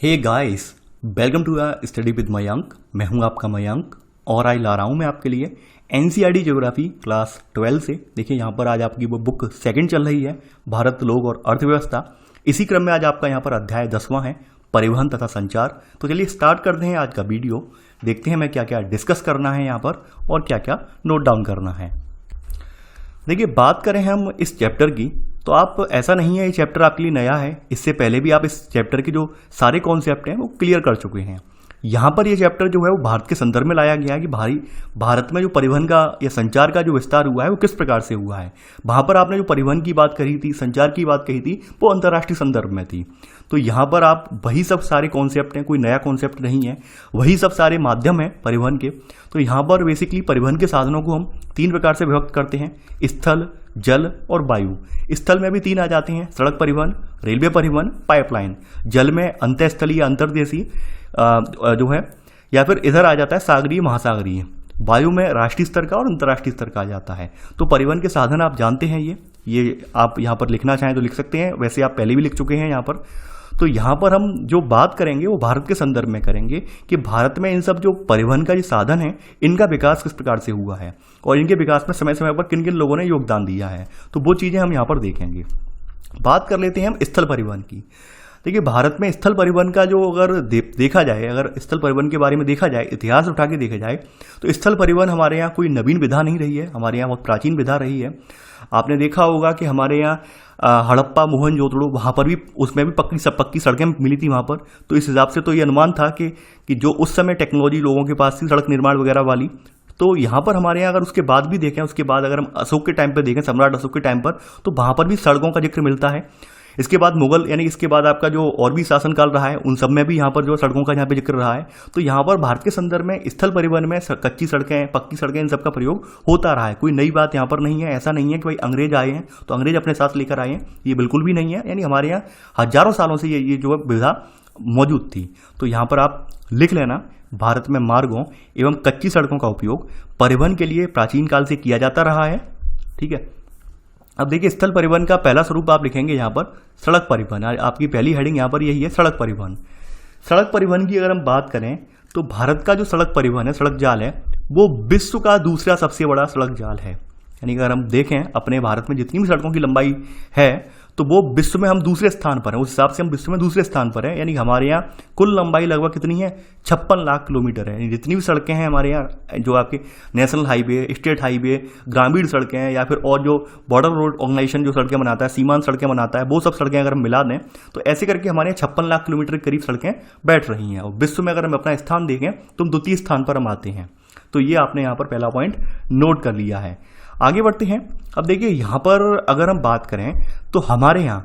Hey guys, welcome to study with Mayank. मैं हूं आपका मयंक और आज ला रहा हूं मैं आपके लिए एनसीईआरटी ज्योग्राफी क्लास 12 से। देखिए यहाँ पर आज आपकी वो बुक सेकंड चल रही है, भारत, लोग और अर्थव्यवस्था। इसी क्रम में आज आपका यहाँ पर अध्याय 10वां है, परिवहन तथा संचार। तो चलिए स्टार्ट करते हैं आज का वीडियो। देखते हैं मैं क्या क्या डिस्कस करना है यहाँ पर और क्या क्या नोट डाउन करना है। देखिए, बात करें हम इस चैप्टर की तो आप ऐसा नहीं है ये चैप्टर आपके लिए नया है। इससे पहले भी आप इस चैप्टर के जो सारे कॉन्सेप्ट हैं वो क्लियर कर चुके हैं। यहाँ पर ये चैप्टर जो है वो भारत के संदर्भ में लाया गया है कि भारत में जो परिवहन का या संचार का जो विस्तार हुआ है वो किस प्रकार से हुआ है। वहाँ पर आपने जो परिवहन की बात कही थी, संचार की बात कही थी, वो अंतर्राष्ट्रीय संदर्भ में थी। तो यहाँ पर आप वही सब सारे कॉन्सेप्ट हैं, कोई नया कॉन्सेप्ट नहीं है, वही सब सारे माध्यम हैं परिवहन के। तो यहाँ पर बेसिकली परिवहन के साधनों को हम 3 प्रकार से विभक्त करते हैं, स्थल, जल और वायु। स्थल में भी 3 आ जाते हैं, सड़क परिवहन, रेलवे परिवहन, पाइपलाइन। जल में अंतःस्थलीय, अंतर्देशीय जो है, या फिर इधर आ जाता है सागरीय, महासागरीय। वायु में राष्ट्रीय स्तर का और अंतर्राष्ट्रीय स्तर का आ जाता है। तो परिवहन के साधन आप जानते हैं, ये आप यहाँ पर लिखना चाहें तो लिख सकते हैं, वैसे आप पहले भी लिख चुके हैं यहाँ पर। तो यहाँ पर हम जो बात करेंगे वो भारत के संदर्भ में करेंगे कि भारत में इन सब जो परिवहन का जो साधन है इनका विकास किस प्रकार से हुआ है और इनके विकास में समय समय पर किन किन लोगों ने योगदान दिया है। तो वो चीज़ें हम यहाँ पर देखेंगे। बात कर लेते हैं हम स्थल परिवहन की। देखिए, भारत में स्थल परिवहन का जो अगर देखा जाए, अगर स्थल परिवहन के बारे में देखा जाए, इतिहास उठा के देखा जाए, तो स्थल परिवहन हमारे यहाँ कोई नवीन विधा नहीं रही है, हमारे यहाँ बहुत प्राचीन विधा रही है। आपने देखा होगा कि हमारे यहाँ हड़प्पा, मोहनजोदड़ो, वहाँ पर भी उसमें भी पक्की सड़कें मिली थी वहाँ पर। तो इस हिसाब से तो ये अनुमान था कि जो उस समय टेक्नोलॉजी लोगों के पास थी सड़क निर्माण वगैरह वाली। तो यहाँ पर हमारे यहाँ अगर उसके बाद भी देखें, उसके बाद अगर हम अशोक के टाइम पर देखें, सम्राट अशोक के टाइम पर, तो वहाँ पर भी सड़कों का जिक्र मिलता है। इसके बाद मुगल, यानी इसके बाद आपका जो और भी शासनकाल रहा है उन सब में भी यहाँ पर जो सड़कों का यहाँ पे जिक्र रहा है। तो यहाँ पर भारत के संदर्भ में स्थल परिवहन में कच्ची सड़कें, पक्की सड़कें, इन सब का प्रयोग होता रहा है। कोई नई बात यहाँ पर नहीं है। ऐसा नहीं है कि भाई अंग्रेज आए हैं तो अंग्रेज अपने साथ लेकर आए हैं, ये बिल्कुल भी नहीं है। यानी हमारे यहाँ हजारों सालों से ये जो है विधा मौजूद थी। तो यहाँ पर आप लिख लेना, भारत में मार्गों एवं कच्ची सड़कों का उपयोग परिवहन के लिए प्राचीन काल से किया जाता रहा है। ठीक है। अब देखिए, स्थल परिवहन का पहला स्वरूप आप लिखेंगे यहाँ पर सड़क परिवहन। आपकी पहली हेडिंग यहाँ पर यही है, सड़क परिवहन। सड़क परिवहन की अगर हम बात करें तो भारत का जो सड़क परिवहन है, सड़क जाल है, वो विश्व का दूसरा सबसे बड़ा सड़क जाल है। यानी अगर हम देखें अपने भारत में जितनी भी सड़कों की लंबाई है तो वो विश्व में हम दूसरे स्थान पर हैं। उस हिसाब से हम विश्व में दूसरे स्थान पर हैं। यानी हमारे यहाँ कुल लंबाई लगभग कितनी है, 56 लाख किलोमीटर है। यानी जितनी भी सड़कें हैं हमारे यहाँ, जो आपके नेशनल हाईवे, स्टेट हाईवे, ग्रामीण सड़कें हैं, या फिर और जो बॉर्डर रोड ऑर्गेनाइजेशन जो सड़कें बनाता है, सीमांत सड़कें बनाता है, वो सब सड़कें अगर हम मिला दें तो ऐसे करके हमारे यहाँ 56 लाख किलोमीटर के करीब सड़कें बैठ रही हैं। और विश्व में अगर हम अपना स्थान देखें तो हम द्वितीय स्थान पर हम आते हैं। तो ये आपने यहाँ पर पहला पॉइंट नोट कर लिया है। आगे बढ़ते हैं। अब देखिए, यहाँ पर अगर हम बात करें तो हमारे यहाँ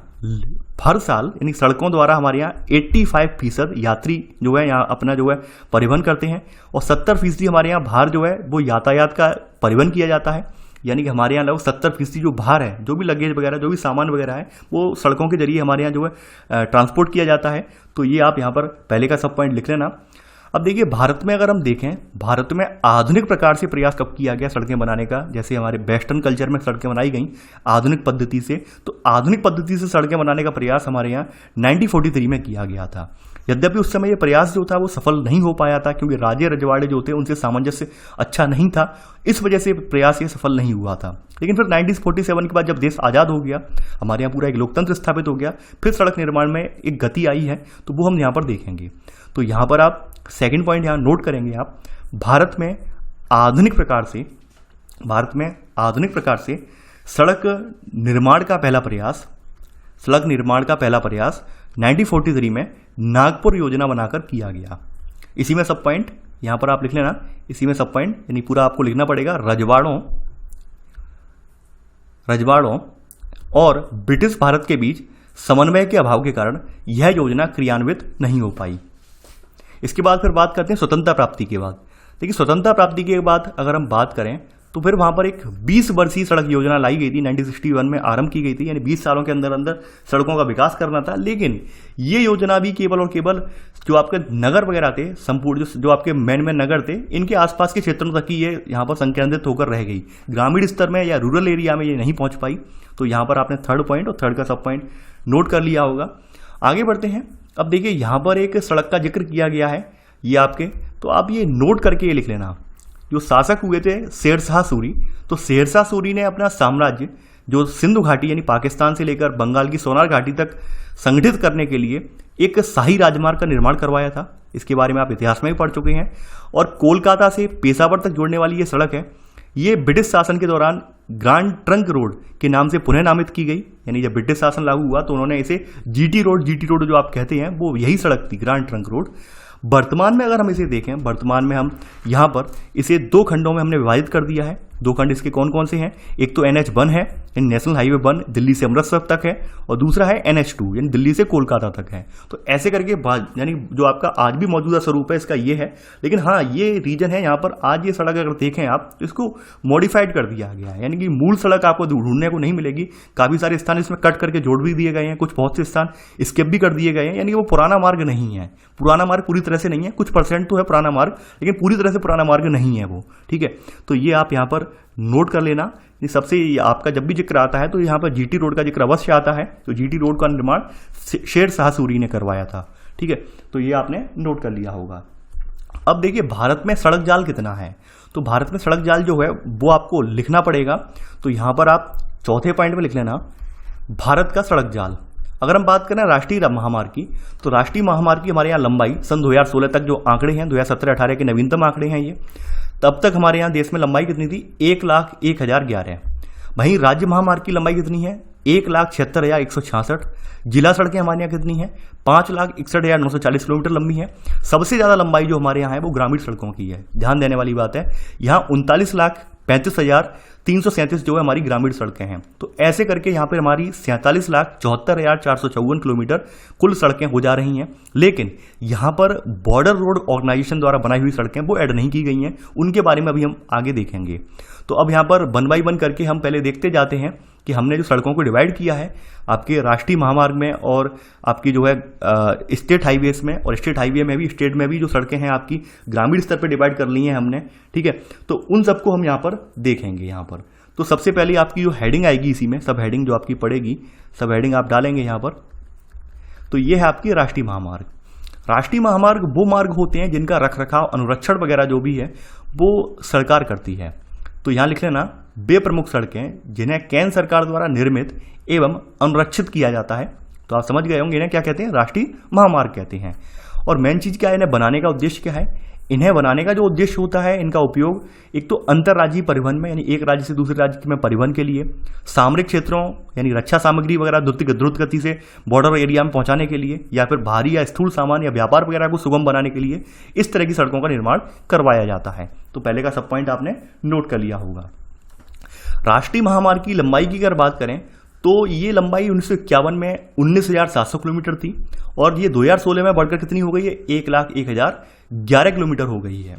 हर साल यानी सड़कों द्वारा हमारे यहाँ 85% यात्री जो है यहाँ अपना जो है परिवहन करते हैं और 70% हमारे यहाँ भार जो है वो यातायात का परिवहन किया जाता है। यानी कि हमारे यहाँ लगभग 70% जो भार है, जो भी लगेज वगैरह, जो भी सामान वगैरह है, वो सड़कों के जरिए हमारे यहाँ जो है ट्रांसपोर्ट किया जाता है। तो ये आप यहाँ पर पहले का सब पॉइंट लिख लेना। अब देखिए, भारत में अगर हम देखें, भारत में आधुनिक प्रकार से प्रयास कब किया गया सड़कें बनाने का, जैसे हमारे वेस्टर्न कल्चर में सड़कें बनाई गई आधुनिक पद्धति से। तो आधुनिक पद्धति से सड़कें बनाने का प्रयास हमारे यहाँ 1943 में किया गया था। यद्यपि उस समय ये प्रयास जो था वो सफल नहीं हो पाया था, क्योंकि राजे रजवाड़े जो थे उनसे सामंजस्य अच्छा नहीं था। इस वजह से प्रयास ये सफल नहीं हुआ था। लेकिन फिर 1947 के बाद जब देश आज़ाद हो गया, हमारे यहाँ पूरा एक लोकतंत्र स्थापित हो गया, फिर सड़क निर्माण में एक गति आई है। तो वो हम यहाँ पर देखेंगे। तो यहाँ पर आप सेकंड पॉइंट यहाँ नोट करेंगे आप, भारत में आधुनिक प्रकार से सड़क निर्माण का पहला प्रयास 1943 में नागपुर योजना बनाकर किया गया। इसी में सब पॉइंट यहाँ पर आप लिख लेना, इसी में सब पॉइंट यानी पूरा आपको लिखना पड़ेगा। रजवाड़ों और ब्रिटिश भारत के बीच समन्वय के अभाव के कारण यह योजना क्रियान्वित नहीं हो पाई। इसके बाद फिर बात करते हैं स्वतंत्रता प्राप्ति के बाद। देखिए, स्वतंत्रता प्राप्ति के बाद अगर हम बात करें तो फिर वहाँ पर एक 20 वर्षीय सड़क योजना लाई गई थी, 1961 में आरंभ की गई थी। यानी 20 सालों के अंदर अंदर सड़कों का विकास करना था। लेकिन ये योजना भी केवल और केवल जो आपके नगर वगैरह थे, संपूर्ण जो आपके मेन नगर थे, इनके आसपास के क्षेत्रों तक ही ये यहाँ पर संकेंद्रित होकर रह गई। ग्रामीण स्तर में या रूरल एरिया में ये नहीं पहुँच पाई। तो यहाँ पर आपने थर्ड पॉइंट और थर्ड का सब पॉइंट नोट कर लिया होगा। आगे बढ़ते हैं। अब देखिए यहाँ पर एक सड़क का जिक्र किया गया है, ये आपके, तो आप ये नोट करके ये लिख लेना। जो शासक हुए थे शेरशाह सूरी, तो शेरशाह सूरी ने अपना साम्राज्य जो सिंधु घाटी यानी पाकिस्तान से लेकर बंगाल की सोनार घाटी तक संगठित करने के लिए एक शाही राजमार्ग का निर्माण करवाया था। इसके बारे में आप इतिहास में भी पढ़ चुके हैं। और कोलकाता से पेशावर तक जोड़ने वाली ये सड़क है, ये ब्रिटिश शासन के दौरान ग्रांड ट्रंक रोड के नाम से पुनः नामित की गई। यानी जब ब्रिटिश शासन लागू हुआ तो उन्होंने इसे जीटी रोड जो आप कहते हैं वो यही सड़क थी, ग्रांड ट्रंक रोड। वर्तमान में अगर हम इसे देखें, वर्तमान में हम यहाँ पर इसे 2 खंडों में हमने विभाजित कर दिया है। 2 खंड इसके कौन कौन से हैं? एक तो NH1 है, यानी नेशनल हाईवे 1 दिल्ली से अमृतसर तक है, और दूसरा है NH2 यानी दिल्ली से कोलकाता तक है। तो ऐसे करके यानी जो आपका आज भी मौजूदा स्वरूप है इसका ये है। लेकिन हाँ, ये रीजन है यहाँ पर आज ये सड़क अगर देखें आप तो इसको मॉडिफाइड कर दिया गया है, यानी कि मूल सड़क आपको ढूंढने को नहीं मिलेगी। काफ़ी सारे स्थान इसमें कट करके जोड़ भी दिए गए हैं, कुछ बहुत से स्थान स्किप भी कर दिए गए हैं, यानी वो पुराना मार्ग नहीं है। पुराना मार्ग पूरी तरह से नहीं है, कुछ परसेंट तो है पुराना मार्ग, लेकिन पूरी तरह से पुराना मार्ग नहीं है वो, ठीक है। तो ये आप यहाँ पर नोट कर लेना। ये सबसे आपका जब भी जिक्र आता है तो यहाँ पर जीटी रोड का जिक्र अवश्य आता है। तो जीटी रोड का निर्माण शेरशाह सूरी ने करवाया था, ठीक है। तो ये आपने नोट कर लिया होगा। अब देखिए भारत में सड़क जाल कितना है, तो भारत में सड़क जाल जो है वो आपको लिखना पड़ेगा। तो यहाँ पर आप चौथे पॉइंट में लिख लेना भारत का सड़क जाल। अगर हम बात करें राष्ट्रीय महामार्ग की, तो राष्ट्रीय महामार्ग की हमारे यहाँ लंबाई सन 2016 तक जो आंकड़े हैं, 2017-18 के नवीनतम आंकड़े हैं ये, तब तक हमारे यहाँ देश में लंबाई कितनी थी? 1,01,011। वहीं राज्य महामार्ग की लंबाई कितनी है? 1,76,166। जिला सड़कें हमारे यहाँ कितनी हैं? 5,61,940 किलोमीटर लंबी है। सबसे ज़्यादा लंबाई जो हमारे यहाँ है वो ग्रामीण सड़कों की है। ध्यान देने वाली बात है, यहाँ 39,35,337 जो है हमारी ग्रामीण सड़कें हैं। तो ऐसे करके यहाँ पर हमारी 47,74,454 किलोमीटर कुल सड़कें हो जा रही हैं। लेकिन यहाँ पर बॉर्डर रोड ऑर्गेनाइजेशन द्वारा बनाई हुई सड़कें वो ऐड नहीं की गई हैं, उनके बारे में अभी हम आगे देखेंगे। तो अब यहाँ पर 1 बाय 1 करके हम पहले देखते जाते हैं कि हमने जो सड़कों को डिवाइड किया है आपके राष्ट्रीय महामार्ग में और आपकी जो है स्टेट हाईवेज में, और स्टेट हाईवे में भी, स्टेट में भी जो सड़कें हैं आपकी ग्रामीण स्तर पर डिवाइड कर ली हैं हमने, ठीक है। तो उन सबको हम यहाँ पर देखेंगे। यहाँ पर तो सबसे पहले आपकी जो हेडिंग आएगी इसी में, सब हेडिंग जो आपकी पड़ेगी, सब हेडिंग आप डालेंगे यहाँ पर। तो ये है आपकी राष्ट्रीय महामार्ग। राष्ट्रीय महामार्ग वो मार्ग होते हैं जिनका रखरखाव, अनुरक्षण वगैरह जो भी है वो सरकार करती है। तो यहाँ लिख लेना वे प्रमुख सड़कें जिन्हें केंद्र सरकार द्वारा निर्मित एवं अनुरक्षित किया जाता है। तो आप समझ गए होंगे इन्हें क्या कहते हैं? राष्ट्रीय महामार्ग कहते हैं। और मेन चीज क्या है, इन्हें बनाने का उद्देश्य क्या है? इन्हें बनाने का जो उद्देश्य होता है, इनका उपयोग एक तो अंतर्राज्यीय परिवहन में, यानी एक राज्य से दूसरे राज्य में परिवहन के लिए, सामरिक क्षेत्रों यानी रक्षा सामग्री वगैरह द्रुत गति से बॉर्डर एरिया में पहुंचाने के लिए, या फिर भारी या स्थूल सामान या व्यापार वगैरह को सुगम बनाने के लिए इस तरह की सड़कों का निर्माण करवाया जाता है। तो पहले का सब पॉइंट आपने नोट कर लिया होगा। राष्ट्रीय महामार्ग की लंबाई की अगर बात करें तो ये लंबाई 1951 में 19,700 किलोमीटर थी, और ये 2016 में बढ़कर कितनी हो गई है? 1,01,011 किलोमीटर हो गई है।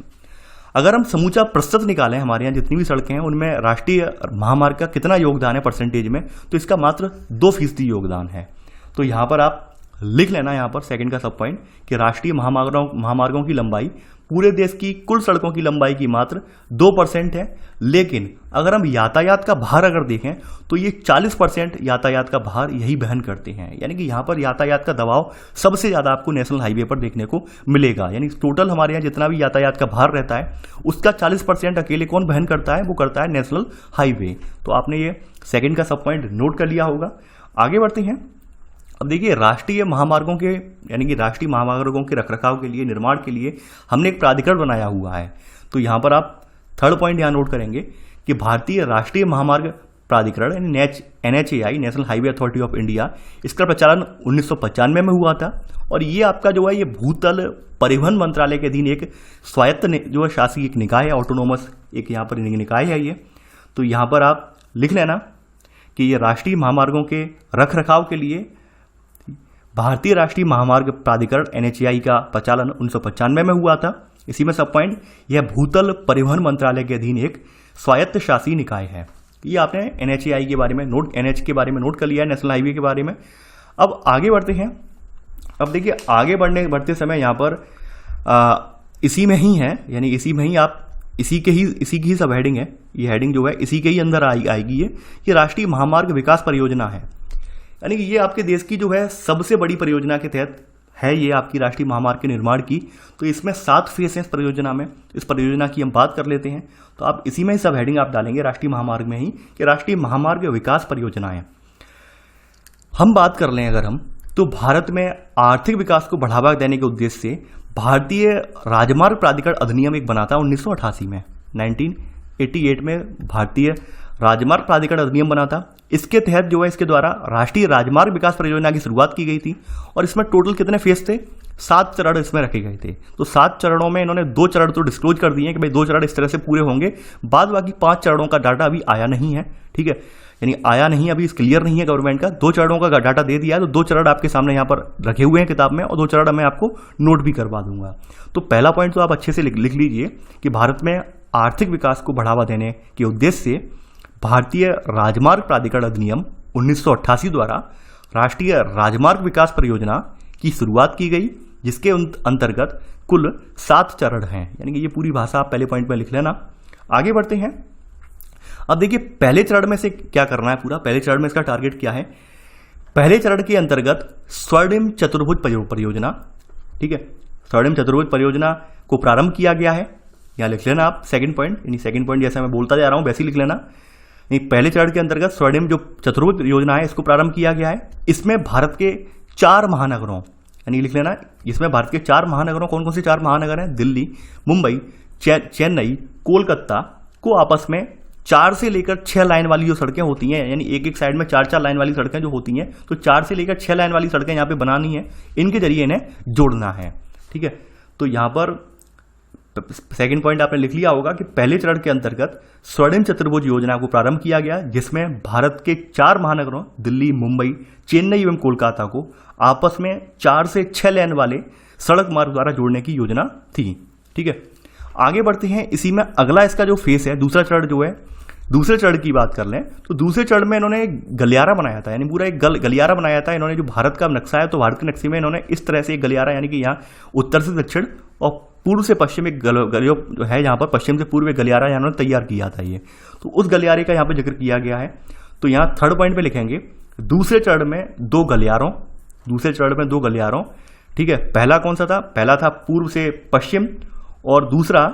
अगर हम समूचा प्रतिशत निकालें हमारे यहाँ जितनी भी सड़कें हैं उनमें राष्ट्रीय महामार्ग का कितना योगदान है परसेंटेज में, तो इसका मात्र 2% योगदान है। तो यहाँ पर आप लिख लेना, यहाँ पर सेकंड का सब पॉइंट, कि राष्ट्रीय महामार्गों की लंबाई पूरे देश की कुल सड़कों की लंबाई की मात्र 2% है। लेकिन अगर हम यातायात का भार अगर देखें तो ये 40% यातायात का भार यही वहन करते हैं। यानी कि यहाँ पर यातायात का दबाव सबसे ज़्यादा आपको नेशनल हाईवे पर देखने को मिलेगा। यानी टोटल हमारे यहाँ जितना भी यातायात का भार रहता है उसका 40% अकेले कौन वहन करता है? वो करता है नेशनल हाईवे। तो आपने ये सेकेंड का सब पॉइंट नोट कर लिया होगा। आगे बढ़ते हैं। अब देखिए राष्ट्रीय महामार्गों के, यानी कि राष्ट्रीय महामार्गों के रखरखाव के लिए, निर्माण के लिए हमने एक प्राधिकरण बनाया हुआ है। तो यहाँ पर आप थर्ड पॉइंट यहाँ नोट करेंगे कि भारतीय राष्ट्रीय महामार्ग प्राधिकरण यानी NHAI, national highway authority of India, इसका प्रचालन 1995 में हुआ था। और ये आपका जो है ये भूतल परिवहन मंत्रालय के अधीन एक स्वायत्त जो है शासकीय एक निकाय है, ऑटोनोमस एक यहाँ पर निकाय है ये। तो यहाँ पर आप लिख लेना कि ये राष्ट्रीय महामार्गों के रखरखाव के लिए भारतीय राष्ट्रीय महामार्ग प्राधिकरण NHAI का प्रचालन 1995 में हुआ था। इसी में सब पॉइंट, यह भूतल परिवहन मंत्रालय के अधीन एक स्वायत्त शासी निकाय है। ये आपने NHAI के बारे में NH के बारे में नोट कर लिया है, नेशनल हाईवे के बारे में। अब आगे बढ़ते हैं। अब देखिए आगे बढ़ते समय यहाँ पर इसी में ही है, यानी इसी में ही आप इसी की ही सब हेडिंग है। ये हेडिंग जो है इसी के ही अंदर आएगी। ये राष्ट्रीय महामार्ग विकास परियोजना है, यानी कि ये आपके देश की जो है सबसे बड़ी परियोजना के तहत है ये आपकी राष्ट्रीय महामार्ग के निर्माण की। तो इसमें 7 फेज हैं इस परियोजना में। इस परियोजना की हम बात कर लेते हैं। तो आप इसी में ही सब हेडिंग आप डालेंगे राष्ट्रीय महामार्ग में ही कि राष्ट्रीय महामार्ग विकास परियोजनाएं। हम बात कर लें अगर हम, तो भारत में आर्थिक विकास को बढ़ावा देने के उद्देश्य से भारतीय राजमार्ग प्राधिकरण अधिनियम एक बना था 1988 में। 1988 में भारतीय राजमार्ग प्राधिकरण अधिनियम बना था। इसके तहत जो है इसके द्वारा राष्ट्रीय राजमार्ग विकास परियोजना की शुरुआत की गई थी। और इसमें टोटल कितने फेज थे? 7 चरण इसमें रखे गए थे। तो 7 चरणों में इन्होंने 2 चरण तो डिस्क्लोज कर दिए कि भाई 2 चरण इस तरह से पूरे होंगे। बाद बाकी 5 चरणों का डाटा अभी आया नहीं है। ठीक है, यानी आया नहीं, अभी क्लियर नहीं है गवर्नमेंट का। 2 चरणों का डाटा दे दिया है, तो 2 चरण आपके सामने यहाँ पर रखे हुए हैं किताब में, और 2 चरण मैं आपको नोट भी करवा दूंगा। तो पहला पॉइंट तो आप अच्छे से लिख लीजिए कि भारत में आर्थिक विकास को बढ़ावा देने के उद्देश्य से भारतीय राजमार्ग प्राधिकरण अधिनियम 1988 द्वारा राष्ट्रीय राजमार्ग विकास परियोजना की शुरुआत की गई, जिसके अंतर्गत कुल 7 चरण हैं। यानी कि ये पूरी भाषा आप पहले पॉइंट में लिख लेना। आगे बढ़ते हैं। अब देखिए पहले चरण में से क्या करना है पूरा। पहले चरण में इसका टारगेट क्या है? पहले चरण के अंतर्गत स्वर्णिम चतुर्भुज परियोजना, ठीक है, स्वर्णिम चतुर्भुज परियोजना को प्रारंभ किया गया है। यहाँ लिख लेना आप सेकंड पॉइंट, यानी सेकंड पॉइंट जैसे मैं बोलता जा रहा हूं वैसे ही लिख लेना। पहले चरण के अंतर्गत स्वर्णिम जो चतुर्भुज योजना है इसको प्रारंभ किया गया है। इसमें भारत के 4 महानगरों, यानी लिख लेना, इसमें भारत के 4 महानगरों, कौन कौन से 4 महानगर हैं? दिल्ली, मुंबई, चेन्नई, कोलकाता को आपस में 4 से लेकर 6 लाइन वाली जो सड़कें होती हैं, यानी एक एक साइड में 4-4 लाइन वाली सड़कें जो होती हैं, तो 4 से लेकर 6 लाइन वाली सड़कें यहाँ पे बनानी है। इनके जरिए इन्हें जोड़ना है। ठीक है, तो यहाँ पर सेकंड पॉइंट आपने लिख लिया होगा कि पहले चरण के अंतर्गत स्वर्णिम चतुर्भुज योजना को प्रारंभ किया गया, जिसमें भारत के 4 महानगरों दिल्ली, मुंबई, चेन्नई एवं कोलकाता को आपस में 4 से 6 लेन वाले सड़क मार्ग द्वारा जोड़ने की योजना थी। ठीक है, आगे बढ़ते हैं। इसी में अगला इसका जो फेस है, दूसरा चरण जो है, दूसरे चरण की बात कर लें तो दूसरे चरण में इन्होंने एक गलियारा बनाया था, यानी पूरा एक गलियारा बनाया था इन्होंने। जो भारत का नक्शा है, तो भारत के नक्शे में इन्होंने इस तरह से एक गलियारा, यानी कि यहाँ उत्तर से दक्षिण और पूर्व से पश्चिम एक जो है, यहाँ पर पश्चिम से पूर्व एक गलियारा इन्होंने तैयार किया था ये। तो उस गलियारे का यहाँ पे जिक्र किया गया है। तो यहाँ थर्ड पॉइंट पे लिखेंगे दूसरे चरण में 2 गलियारों, दूसरे चरण में 2 गलियारों। ठीक है, पहला कौन सा था? पहला था पूर्व से पश्चिम और दूसरा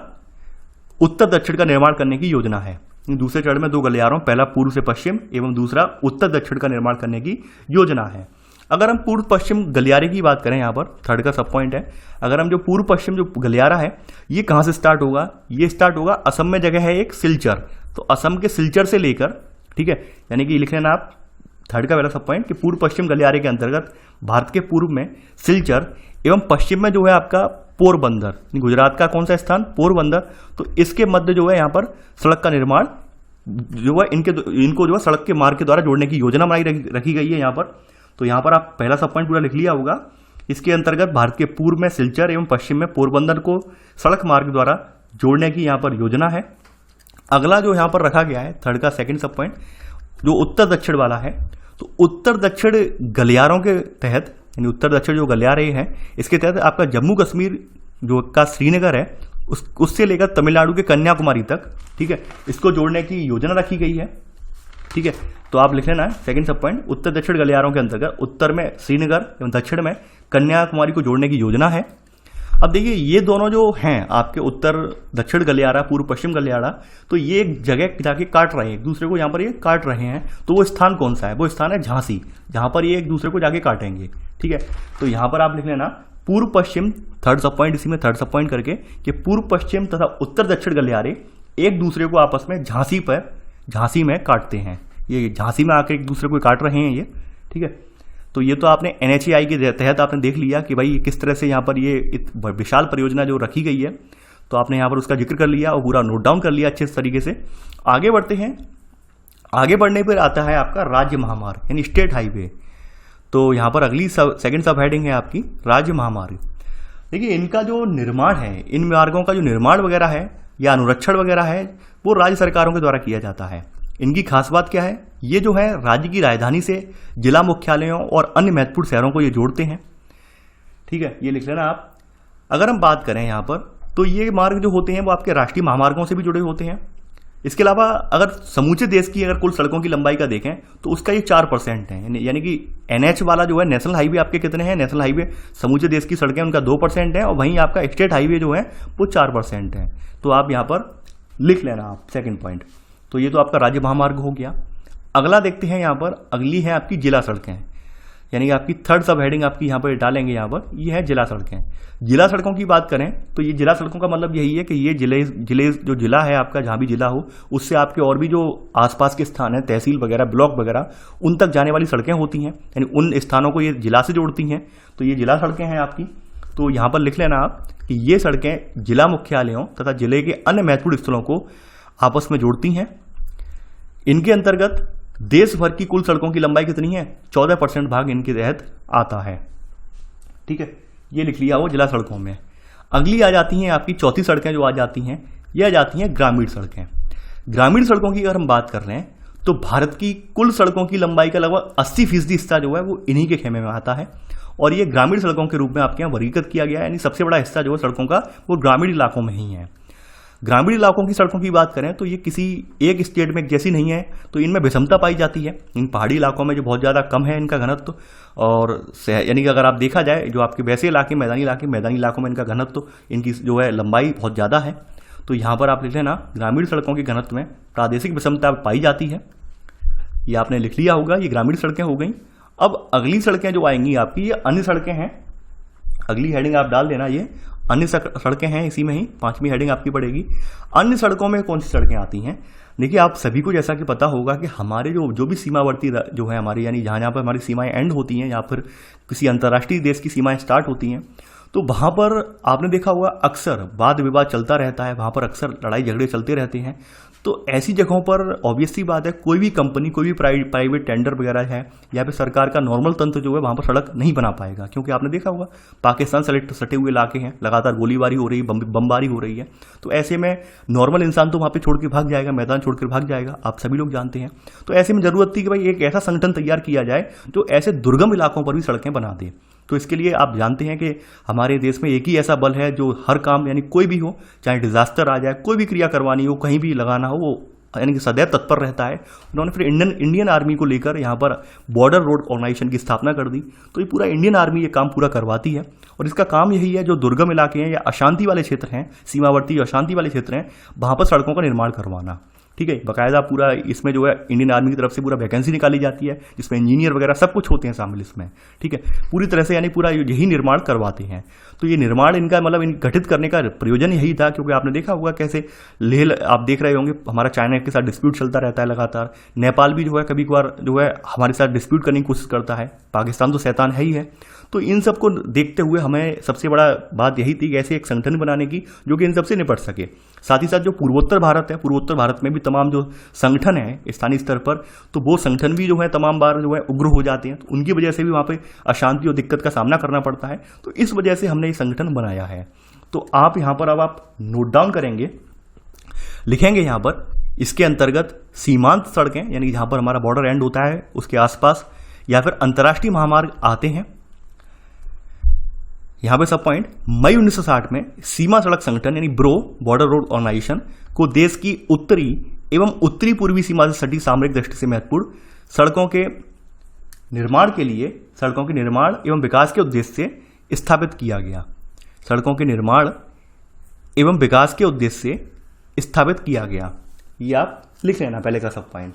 उत्तर दक्षिण का निर्माण करने की योजना है। दूसरे चरण में 2 गलियारों, पहला पूर्व से पश्चिम एवं दूसरा उत्तर दक्षिण का निर्माण करने की योजना है। अगर हम पूर्व पश्चिम गलियारे की बात करें, यहाँ पर थर्ड का सब पॉइंट है, अगर हम जो पूर्व पश्चिम जो गलियारा है ये कहाँ से स्टार्ट होगा? ये स्टार्ट होगा असम में, जगह है एक सिलचर। तो असम के सिलचर से लेकर, ठीक है, यानी कि लिख लेना आप थर्ड का पहला सब पॉइंट कि पूर्व पश्चिम गलियारे के अंतर्गत भारत के पूर्व में सिलचर एवं पश्चिम में जो है आपका पोरबंदर, गुजरात का कौन सा स्थान? पोरबंदर। तो इसके मध्य जो है यहाँ पर सड़क का निर्माण जो है इनको जो है सड़क के मार्ग के द्वारा जोड़ने की योजना बनाई रखी गई है यहाँ पर। तो यहाँ पर आप पहला सब पॉइंट पूरा लिख लिया होगा। इसके अंतर्गत भारत के पूर्व में सिलचर एवं पश्चिम में पोरबंदर को सड़क मार्ग द्वारा जोड़ने की यहाँ पर योजना है। अगला जो यहाँ पर रखा गया है थर्ड का सेकंड सब पॉइंट, जो उत्तर दक्षिण वाला है, तो उत्तर दक्षिण गलियारों के तहत, यानी उत्तर दक्षिण जो गलियारे हैं इसके तहत आपका जम्मू कश्मीर जो का श्रीनगर है उससे लेकर तमिलनाडु के कन्याकुमारी तक, ठीक है, इसको जोड़ने की योजना रखी गई है। ठीक है, तो आप लिख लेना है सेकंड सब पॉइंट, उत्तर दक्षिण गलियारों के अंतर्गत उत्तर में श्रीनगर एवं दक्षिण में कन्याकुमारी को जोड़ने की योजना है। अब देखिए ये दोनों जो हैं आपके उत्तर दक्षिण गलियारा, पूर्व पश्चिम गलियारा, तो ये एक जगह जाके काट रहे हैं एक दूसरे को, यहाँ पर ये काट रहे हैं। तो वो स्थान कौन सा है? वो स्थान है झांसी, जहां पर ये एक दूसरे को जाके काटेंगे। ठीक है, तो यहाँ पर आप लिख लेना पूर्व पश्चिम, थर्ड सब पॉइंट, इसी में थर्ड सब पॉइंट करके कि पूर्व पश्चिम तथा उत्तर दक्षिण गलियारे एक दूसरे को आपस में झांसी में काटते हैं। ये झांसी में आकर एक दूसरे को काट रहे हैं ये। ठीक है, तो ये तो आपने NHAI के तहत आपने देख लिया कि भाई किस तरह से यहाँ पर ये विशाल परियोजना जो रखी गई है, तो आपने यहाँ पर उसका जिक्र कर लिया और पूरा नोट डाउन कर लिया अच्छे तरीके से। आगे बढ़ते हैं। आगे बढ़ने पर आता है आपका राज्य महामार्ग, यानी स्टेट हाईवे। तो यहाँ पर अगली सेकंड सब हेडिंग है आपकी राज्य महामार्ग। देखिए इनका जो निर्माण है, इन मार्गों का जो निर्माण वगैरह है या अनुरक्षण वगैरह है, वो राज्य सरकारों के द्वारा किया जाता है। इनकी खास बात क्या है? ये जो है राज्य की राजधानी से जिला मुख्यालयों और अन्य महत्वपूर्ण शहरों को ये जोड़ते हैं। ठीक है, ये लिख लेना आप। अगर हम बात करें यहाँ पर, तो ये मार्ग जो होते हैं वो आपके राष्ट्रीय महामार्गों से भी जुड़े होते हैं। इसके अलावा अगर समूचे देश की अगर कुल सड़कों की लंबाई का देखें तो उसका ये 4% है, यानी कि NH वाला जो है नेशनल हाईवे आपके कितने हैं, नेशनल हाईवे समूचे देश की सड़कें उनका 2% है, और वहीं आपका स्टेट हाईवे जो है वो 4% है। तो आप यहाँ पर लिख लेना आप सेकेंड पॉइंट। तो ये तो आपका राज्य महामार्ग हो गया। अगला देखते हैं यहाँ पर, अगली है आपकी जिला सड़कें, यानी कि आपकी थर्ड सब हेडिंग आपकी यहाँ पर डालेंगे, यहाँ पर ये है जिला सड़कें। जिला सड़कों की बात करें तो ये जिला सड़कों का मतलब यही है कि ये जिले जो जिला है आपका, जहाँ भी जिला हो उससे आपके और भी जो आसपास के स्थान है, तहसील वगैरह, ब्लॉक वगैरह, उन तक जाने वाली सड़कें होती हैं, यानी उन स्थानों को ये जिला से जोड़ती हैं। तो ये जिला सड़कें हैं आपकी। तो यहाँ पर लिख लेना आप कि ये सड़कें जिला मुख्यालयों तथा जिले के अन्य महत्वपूर्ण स्थलों को आपस में जोड़ती हैं। इनके अंतर्गत देश भर की कुल सड़कों की लंबाई कितनी है, 14% भाग इनके तहत आता है। ठीक है, ये लिख लिया वो जिला सड़कों में। अगली आ जाती हैं आपकी चौथी सड़कें जो आ जाती हैं, ये आ जाती हैं ग्रामीण सड़कें। ग्रामीण सड़कों की अगर हम बात कर रहे हैं तो भारत की कुल सड़कों की लंबाई का लगभग 80% हिस्सा जो है वो इन्हीं के खेमे में आता है, और ये ग्रामीण सड़कों के रूप में आपके यहाँ वर्गीकृत किया गया है, यानी सबसे बड़ा हिस्सा जो है सड़कों का वो ग्रामीण इलाकों में ही है। ग्रामीण इलाकों की सड़कों की बात करें तो ये किसी एक स्टेट में जैसी नहीं है, तो इनमें विषमता पाई जाती है। इन पहाड़ी इलाकों में जो बहुत ज़्यादा कम है इनका घनत्व, और यानी कि अगर आप देखा जाए जो आपके वैसे इलाके मैदानी इलाकों में इनका घनत्व, इनकी जो है लंबाई बहुत ज़्यादा है। तो यहाँ पर आप लिख लेना ग्रामीण सड़कों के घनत्व में प्रादेशिक विषमता पाई जाती है। ये आपने लिख लिया होगा, ये ग्रामीण सड़कें हो गई। अब अगली सड़कें जो आएंगी आपकी, ये अन्य सड़कें हैं। अगली हेडिंग आप डाल देना, ये अन्य सड़कें हैं, इसी में ही 5वीं हेडिंग आपकी पड़ेगी। अन्य सड़कों में कौन सी सड़कें आती हैं? देखिए, आप सभी को जैसा कि पता होगा कि हमारे जो भी सीमावर्ती जो है हमारी, यानी जहाँ पर हमारी सीमाएं एंड होती हैं या फिर किसी अंतर्राष्ट्रीय देश की सीमाएं स्टार्ट होती हैं, तो वहाँ पर आपने देखा होगा अक्सर वाद विवाद चलता रहता है, वहाँ पर अक्सर लड़ाई झगड़े चलते रहते हैं। तो ऐसी जगहों पर ऑब्वियस सी बात है, कोई भी कंपनी, कोई भी प्राइवेट टेंडर वगैरह है या फिर सरकार का नॉर्मल तंत्र जो है वहाँ पर सड़क नहीं बना पाएगा, क्योंकि आपने देखा होगा पाकिस्तान से सटे हुए इलाके हैं, लगातार गोलीबारी हो रही है, बमबारी हो रही है। तो ऐसे में नॉर्मल इंसान तो वहाँ पे छोड़ के भाग जाएगा, मैदान छोड़ कर भाग जाएगा, आप सभी लोग जानते हैं। तो ऐसे में जरूरत थी कि भाई एक ऐसा संगठन तैयार किया जाए जो ऐसे दुर्गम इलाकों पर भी सड़कें बना दे। तो इसके लिए आप जानते हैं कि हमारे देश में एक ही ऐसा बल है जो हर काम, यानी कोई भी हो, चाहे डिजास्टर आ जाए, कोई भी क्रिया करवानी हो, कहीं भी लगाना हो, वो यानी कि सदैव तत्पर रहता है। उन्होंने फिर इंडियन आर्मी को लेकर यहाँ पर बॉर्डर रोड ऑर्गेनाइजेशन की स्थापना कर दी। तो ये पूरा इंडियन आर्मी ये काम पूरा करवाती है, और इसका काम यही है जो दुर्गम इलाके हैं या अशांति वाले क्षेत्र हैं, सीमावर्ती अशांति वाले क्षेत्र हैं, वहाँ पर सड़कों का निर्माण करवाना। ठीक है, बाकायदा पूरा इसमें जो है इंडियन आर्मी की तरफ से पूरा वैकेंसी निकाली जाती है, जिसमें इंजीनियर वगैरह सब कुछ होते हैं शामिल इसमें। ठीक है, पूरी तरह से यानी पूरा यही निर्माण करवाते हैं। तो ये निर्माण इनका मतलब इन गठित करने का प्रयोजन यही था, क्योंकि आपने देखा होगा कैसे लेह, आप देख रहे होंगे हमारा चाइना के साथ डिस्प्यूट चलता रहता है लगातार। नेपाल भी जो है कभी कभार जो है हमारे साथ डिस्प्यूट करने की कोशिश करता है, पाकिस्तान तो शैतान है ही है। तो इन सबको देखते हुए हमें सबसे बड़ा बात यही थी कि ऐसे एक संगठन बनाने की जो कि इन सबसे निपट सके। साथ ही साथ जो पूर्वोत्तर भारत है, पूर्वोत्तर भारत में भी तमाम जो संगठन है स्थानीय स्तर पर, तो वो संगठन भी जो है तमाम बार जो है उग्र हो जाते हैं, तो उनकी वजह से भी वहाँ पे अशांति और दिक्कत का सामना करना पड़ता है। तो इस वजह से हमने ये संगठन बनाया है। तो आप यहाँ पर अब आप नोट डाउन करेंगे, लिखेंगे यहाँ पर इसके अंतर्गत सीमांत सड़कें, यानी जहाँ पर हमारा बॉर्डर एंड होता है उसके आसपास, या फिर अंतर्राष्ट्रीय महामार्ग आते हैं। यहां पे सब पॉइंट, मई 1960 में सीमा सड़क संगठन यानी ब्रो बॉर्डर रोड ऑर्गेनाइजेशन को देश की उत्तरी एवं उत्तरी पूर्वी सीमा से सटी सामरिक दृष्टि से महत्वपूर्ण सड़कों के निर्माण के लिए सड़कों के निर्माण एवं विकास के उद्देश्य से स्थापित किया गया। सड़कों के निर्माण एवं विकास के उद्देश्य से स्थापित किया गया, ये आप लिख लेना पहले का सब पॉइंट।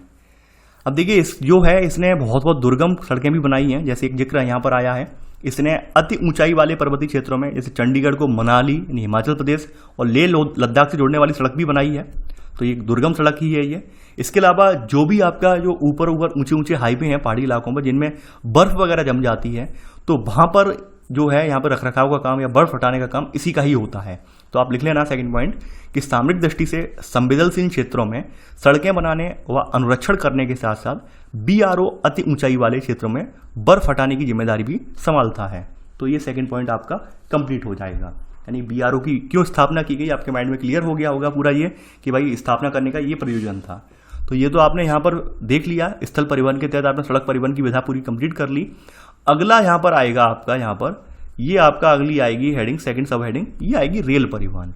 अब देखिए जो है इसने बहुत दुर्गम सड़कें भी बनाई हैं, जैसे एक जिक्र यहाँ पर आया है, इसने अति ऊंचाई वाले पर्वतीय क्षेत्रों में जैसे चंडीगढ़ को मनाली यानी हिमाचल प्रदेश और लेह लद्दाख से जोड़ने वाली सड़क भी बनाई है। तो ये दुर्गम सड़क ही है ये। इसके अलावा जो भी आपका जो ऊपर ऊंचे हाईवे हैं पहाड़ी इलाकों पर जिनमें बर्फ वगैरह जम जाती है, तो वहां पर जो है यहाँ पर रखरखाव का काम या बर्फ हटाने का काम इसी का ही होता है। तो आप लिख लेना सेकंड पॉइंट कि सामरिक दृष्टि से संवेदनशील क्षेत्रों में सड़कें बनाने व अनुरक्षण करने के साथ साथ BRO अति ऊंचाई वाले क्षेत्रों में बर्फ हटाने की जिम्मेदारी भी संभालता है। तो ये सेकंड पॉइंट आपका कंप्लीट हो जाएगा। यानी BRO की क्यों स्थापना की गई आपके माइंड में क्लियर हो गया होगा पूरा ये कि भाई स्थापना करने का ये प्रयोजन था। तो ये तो आपने यहाँ पर देख लिया, स्थल परिवहन के तहत आपने सड़क परिवहन की विधा पूरी कंप्लीट कर ली। अगला यहाँ पर आएगा आपका, यहाँ पर ये आपका अगली आएगी हेडिंग, सेकंड सब हेडिंग, ये आएगी रेल परिवहन।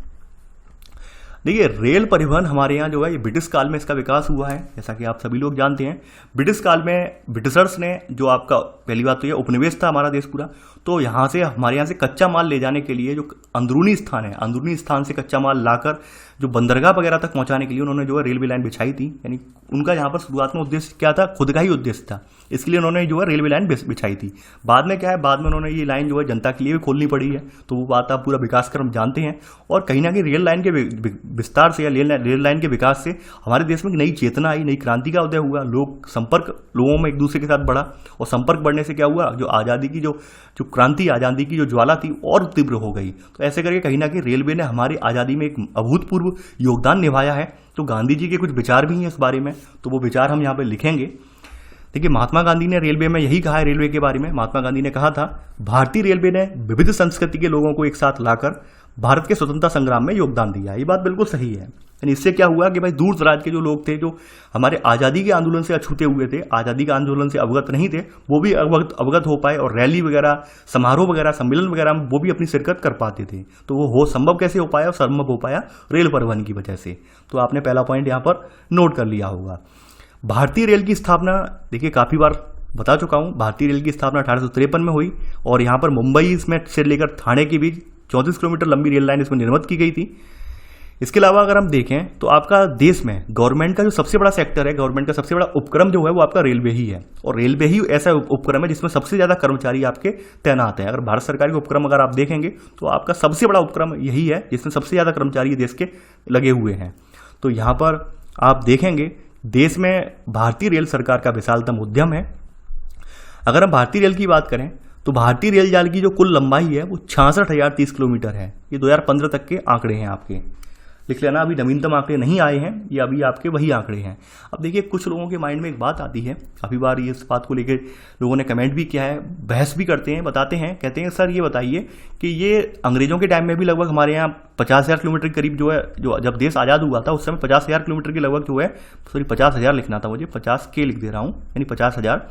देखिए, रेल परिवहन हमारे यहाँ जो है ये ब्रिटिश काल में इसका विकास हुआ है, जैसा कि आप सभी लोग जानते हैं। ब्रिटिश काल में ब्रिटिशर्स ने जो आपका, पहली बात तो ये उपनिवेश था हमारा देश पूरा, तो यहाँ से हमारे यहाँ से कच्चा माल ले जाने के लिए जो अंदरूनी स्थान है, अंदरूनी स्थान से कच्चा माल लाकर जो बंदरगाह वगैरह तक पहुंचाने के लिए उन्होंने जो है रेलवे लाइन बिछाई थी। यानी उनका यहाँ पर शुरुआत में उद्देश्य क्या था, खुद का ही उद्देश्य था, इसके लिए उन्होंने जो है रेलवे लाइन बिछाई थी। बाद में क्या है, बाद में उन्होंने ये लाइन जो है जनता के लिए भी खोलनी पड़ी है, तो वो बात आप पूरा विकास क्रम जानते हैं। और कहीं ना कहीं रेल लाइन के विस्तार से या रेल लाइन के विकास से हमारे देश में नई चेतना आई, नई क्रांति का उदय हुआ, संपर्क लोगों में एक दूसरे के साथ बढ़ा, और संपर्क बढ़ने से क्या हुआ, जो आज़ादी की जो क्रांति, आज़ादी की जो ज्वाला थी और तीव्र हो गई। तो ऐसे करके कहीं ना कहीं रेलवे ने हमारी आज़ादी में एक अभूतपूर्व योगदान निभाया है। तो गांधी जी के कुछ विचार भी हैं इस बारे में, तो वो विचार हम यहाँ पे लिखेंगे। देखिए, महात्मा गांधी ने रेलवे में यही कहा है, रेलवे के बारे में महात्मा गांधी ने कहा था, भारतीय रेलवे ने विविध संस्कृति के लोगों को एक साथ लाकर भारत के स्वतंत्रता संग्राम में योगदान दिया। ये बात बिल्कुल सही है। यानी इससे क्या हुआ कि भाई दूर दराज के जो लोग थे, जो हमारे आज़ादी के आंदोलन से अछूते हुए थे, आज़ादी के आंदोलन से अवगत नहीं थे, वो भी अवगत हो पाए, और रैली वगैरह, समारोह वगैरह, सम्मेलन वगैरह में वो भी अपनी शिरकत कर पाते थे। तो वो संभव कैसे हो पाया, और संभव हो पाया रेल परिवहन की वजह से। तो आपने पहला पॉइंट यहाँ पर नोट कर लिया होगा। भारतीय रेल की स्थापना, देखिए काफ़ी बार बता चुका हूँ, भारतीय रेल की स्थापना 1853 में हुई, और यहाँ पर मुंबई इसमें से लेकर थाने के बीच 34 किलोमीटर लंबी रेल लाइन इसमें निर्मित की गई थी। इसके अलावा अगर हम देखें तो आपका देश में गवर्नमेंट का जो सबसे बड़ा सेक्टर है, गवर्नमेंट का सबसे बड़ा उपक्रम जो है वो आपका रेलवे ही है, और रेलवे ही ऐसा उपक्रम है जिसमें सबसे ज़्यादा कर्मचारी आपके तैनात हैं। अगर भारत सरकार के उपक्रम अगर आप देखेंगे तो आपका सबसे बड़ा उपक्रम यही है जिसमें सबसे ज़्यादा कर्मचारी देश के लगे हुए हैं। तो यहाँ पर आप देखेंगे देश में भारतीय रेल सरकार का विशालतम उद्यम है। अगर हम भारतीय रेल की बात करें तो भारतीय रेल जाल की जो कुल लंबाई है वो 66,030 किलोमीटर है। ये 2015 तक के आंकड़े हैं, आपके लिख लेना, अभी नवीनतम आंकड़े नहीं आए हैं, ये अभी आपके वही आंकड़े हैं। अब देखिए, कुछ लोगों के माइंड में एक बात आती है, काफ़ी बार इस बात को लेकर लोगों ने कमेंट भी किया है, बहस भी करते हैं, बताते हैं, कहते हैं सर ये बताइए कि ये अंग्रेजों के टाइम में भी लगभग हमारे यहाँ 50,000 किलोमीटर के करीब जो है, जो जब देश आज़ाद हुआ था उस समय 50,000 किलोमीटर के लगभग जो है, सॉरी 50,000 लिखना था मुझे, 50 के लिख दे रहा हूँ, यानी 50,000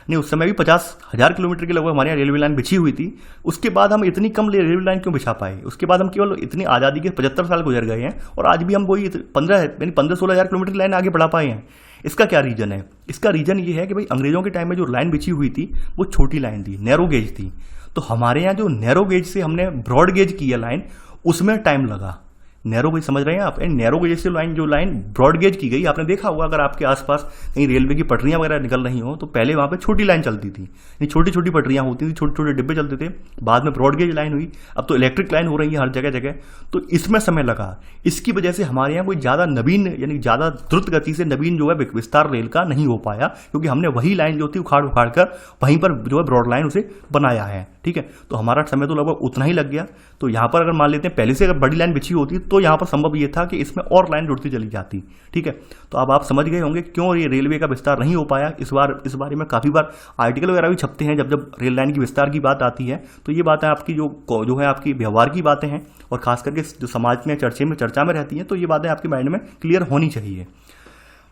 नहीं, उस समय भी 50,000 किलोमीटर की लगभग हमारे यहाँ रेलवे लाइन बिछी हुई थी। उसके बाद हम इतनी कम रेलवे लाइन क्यों बिछा पाए? उसके बाद हम केवल इतनी आज़ादी के 75 साल गुजर गए हैं और आज भी हम वही 15-16 हज़ार किलोमीटर की लाइन आगे बढ़ा पाए हैं। इसका क्या रीज़न है? इसका रीज़न ये है कि भाई अंग्रेजों के टाइम में जो लाइन बिछी हुई थी वो छोटी लाइन थी, नैरो गेज थी। तो हमारे यहाँ जो नैरो गेज से हमने ब्रॉड गेज की है लाइन, उसमें टाइम लगा। नैरो गेज समझ रहे हैं आप? नैरो गेज से जो लाइन ब्रॉड गेज की गई, आपने देखा होगा अगर आपके आसपास कहीं रेलवे की पटरियां वगैरह निकल रही हो तो पहले वहां पे छोटी लाइन चलती थी, छोटी छोटी पटरियां होती थी, छोटे छोटे डिब्बे चलते थे, बाद में ब्रॉड गेज लाइन हुई, अब तो इलेक्ट्रिक लाइन हो रही है हर जगह जगह। तो इसमें समय लगा, इसकी वजह से हमारे यहाँ कोई ज़्यादा नवीन यानी ज़्यादा द्रुत गति से नवीन जो है विस्तार रेल का नहीं हो पाया, क्योंकि हमने वही लाइन जो थी उखाड़ उखाड़ कर वहीं पर जो है ब्रॉड लाइन उसे बनाया है। ठीक है, तो हमारा समय तो लगभग उतना ही लग गया। तो यहाँ पर अगर मान लेते हैं पहले से अगर बड़ी लाइन बिछी होती तो यहाँ पर संभव ये था कि इसमें और लाइन जुड़ती चली जाती। ठीक है, तो अब आप समझ गए होंगे क्यों ये रेलवे का विस्तार नहीं हो पाया। इस बारे में काफ़ी बार आर्टिकल वगैरह भी छपते हैं जब रेल लाइन की विस्तार की बात आती है। तो ये बातें आपकी जो है आपकी व्यवहार की बातें हैं और खास करके जो समाज में चर्चा में रहती हैं, तो ये बातें आपके माइंड में क्लियर होनी चाहिए।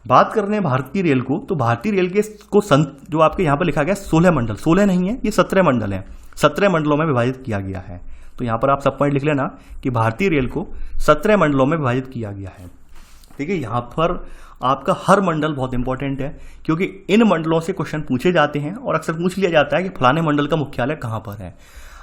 बात कर रहे हैं भारतीय रेल को, तो भारतीय रेल के जो आपके यहाँ पर लिखा गया 16 मंडल, 16 नहीं है, ये 17 मंडल हैं, 17 मंडलों में विभाजित किया गया है। तो यहाँ पर आप सब पॉइंट लिख लेना कि भारतीय रेल को 17 मंडलों में विभाजित किया गया है। ठीक है, यहाँ पर आपका हर मंडल बहुत इंपॉर्टेंट है, क्योंकि इन मंडलों से क्वेश्चन पूछे जाते हैं और अक्सर पूछ लिया जाता है कि फलाने मंडल का मुख्यालय कहाँ पर है।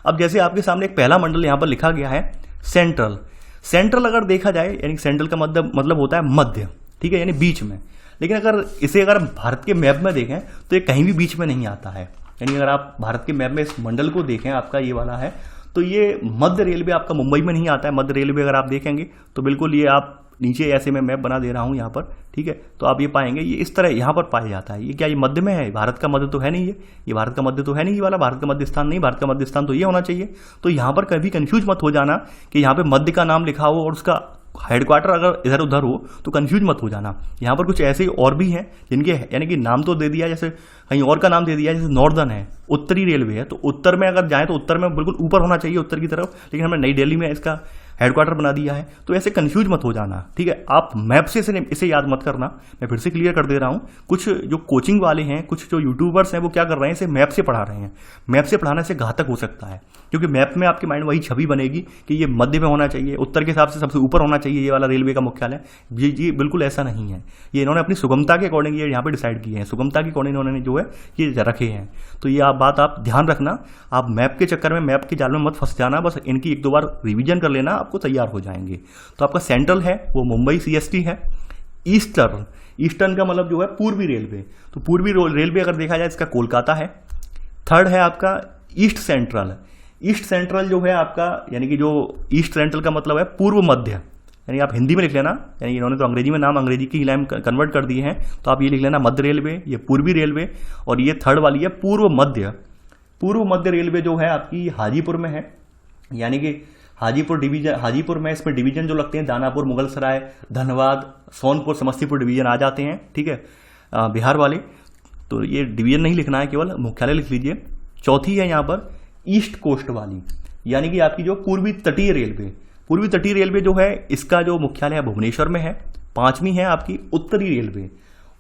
अब जैसे आपके सामने एक पहला मंडल यहाँ पर लिखा गया है सेंट्रल। सेंट्रल अगर देखा जाए यानी सेंट्रल का मतलब होता है मध्य, ठीक है, यानी बीच में। लेकिन अगर भारत के मैप में देखें तो ये कहीं भी बीच में नहीं आता है। यानी अगर आप भारत के मैप में इस मंडल को देखें, आपका ये वाला है, तो ये मध्य रेलवे आपका मुंबई में नहीं आता है। मध्य रेलवे अगर आप देखेंगे तो बिल्कुल ये आप नीचे ऐसे मैं मैप बना दे रहा हूँ यहाँ पर, ठीक है, तो आप ये पाएंगे ये इस तरह यहाँ पर पाया जाता है। ये क्या ये मध्य में है? भारत का मध्य तो है नहीं, ये भारत का मध्य तो है नहीं, ये वाला भारत का मध्य स्थान नहीं, भारत का मध्य स्थान तो ये होना चाहिए। तो यहाँ पर कभी कंफ्यूज मत हो जाना कि यहाँ पे मध्य का नाम लिखा हो और उसका हेडक्वार्टर अगर इधर उधर हो तो कंफ्यूज मत हो जाना। यहाँ पर कुछ ऐसे और भी हैं जिनके यानी कि नाम तो दे दिया, जैसे कहीं और का नाम दे दिया, जैसे नॉर्दर्न है, उत्तरी रेलवे है, तो उत्तर में अगर जाए तो उत्तर में बिल्कुल ऊपर होना चाहिए उत्तर की तरफ, लेकिन हमने नई दिल्ली में इसका हेडक्वार्टर बना दिया है। तो ऐसे कंफ्यूज मत हो जाना, ठीक है। आप मैप से इसे याद मत करना। मैं फिर से क्लियर कर दे रहा हूँ, कुछ जो कोचिंग वाले हैं, कुछ जो यूट्यूबर्स हैं, वो क्या कर रहे हैं, इसे मैप से पढ़ा रहे हैं। मैप से पढ़ाने से घातक हो सकता है, क्योंकि मैप में आपके माइंड वही छवि बनेगी कि ये मध्य में होना चाहिए, उत्तर के हिसाब से सबसे ऊपर होना चाहिए ये वाला रेलवे का मुख्यालय। जी बिल्कुल ऐसा नहीं है। ये इन्होंने अपनी सुगमता के अकॉर्डिंग ये यहाँ पे डिसाइड किए हैं, सुगमता के अकॉर्डिंग इन्होंने जो है ये रखे हैं। तो ये बात आप ध्यान रखना। आप मैप के चक्कर में, मैप के जाल में मत फंस जाना, बस इनकी एक दो बार रिवीजन कर लेना, आपको तैयार हो जाएंगे। तो आपका सेंट्रल है वो मुंबई CST है। ईस्टर्न का मतलब जो है पूर्वी रेलवे, तो पूर्वी रेलवे अगर देखा जाए इसका कोलकाता है। थर्ड है आपका ईस्ट सेंट्रल। ईस्ट सेंट्रल जो है आपका, यानी कि जो ईस्ट सेंट्रल का मतलब है पूर्व मध्य, यानी आप हिंदी में लिख लेना, यानी इन्होंने तो अंग्रेजी में नाम अंग्रेजी की लाइन कन्वर्ट कर दिए हैं, तो आप ये लिख लेना मध्य रेलवे, ये पूर्वी रेलवे, और ये थर्ड वाली है पूर्व मध्य। पूर्व मध्य रेलवे जो है आपकी हाजीपुर में है, यानी कि हाजीपुर डिवीजन, हाजीपुर में इसमें डिवीजन जो लगते हैं दानापुर, मुगलसराय, धनबाद, सोनपुर, समस्तीपुर डिवीजन आ जाते हैं, ठीक है, बिहार वाले। तो ये डिवीजन नहीं लिखना है, केवल मुख्यालय लिख लीजिए। चौथी है यहाँ पर ईस्ट कोस्ट वाली, यानी कि आपकी जो पूर्वी तटीय रेलवे। पूर्वी तटीय रेलवे जो है इसका जो मुख्यालय है भुवनेश्वर में है। पांचवी है आपकी उत्तरी रेलवे।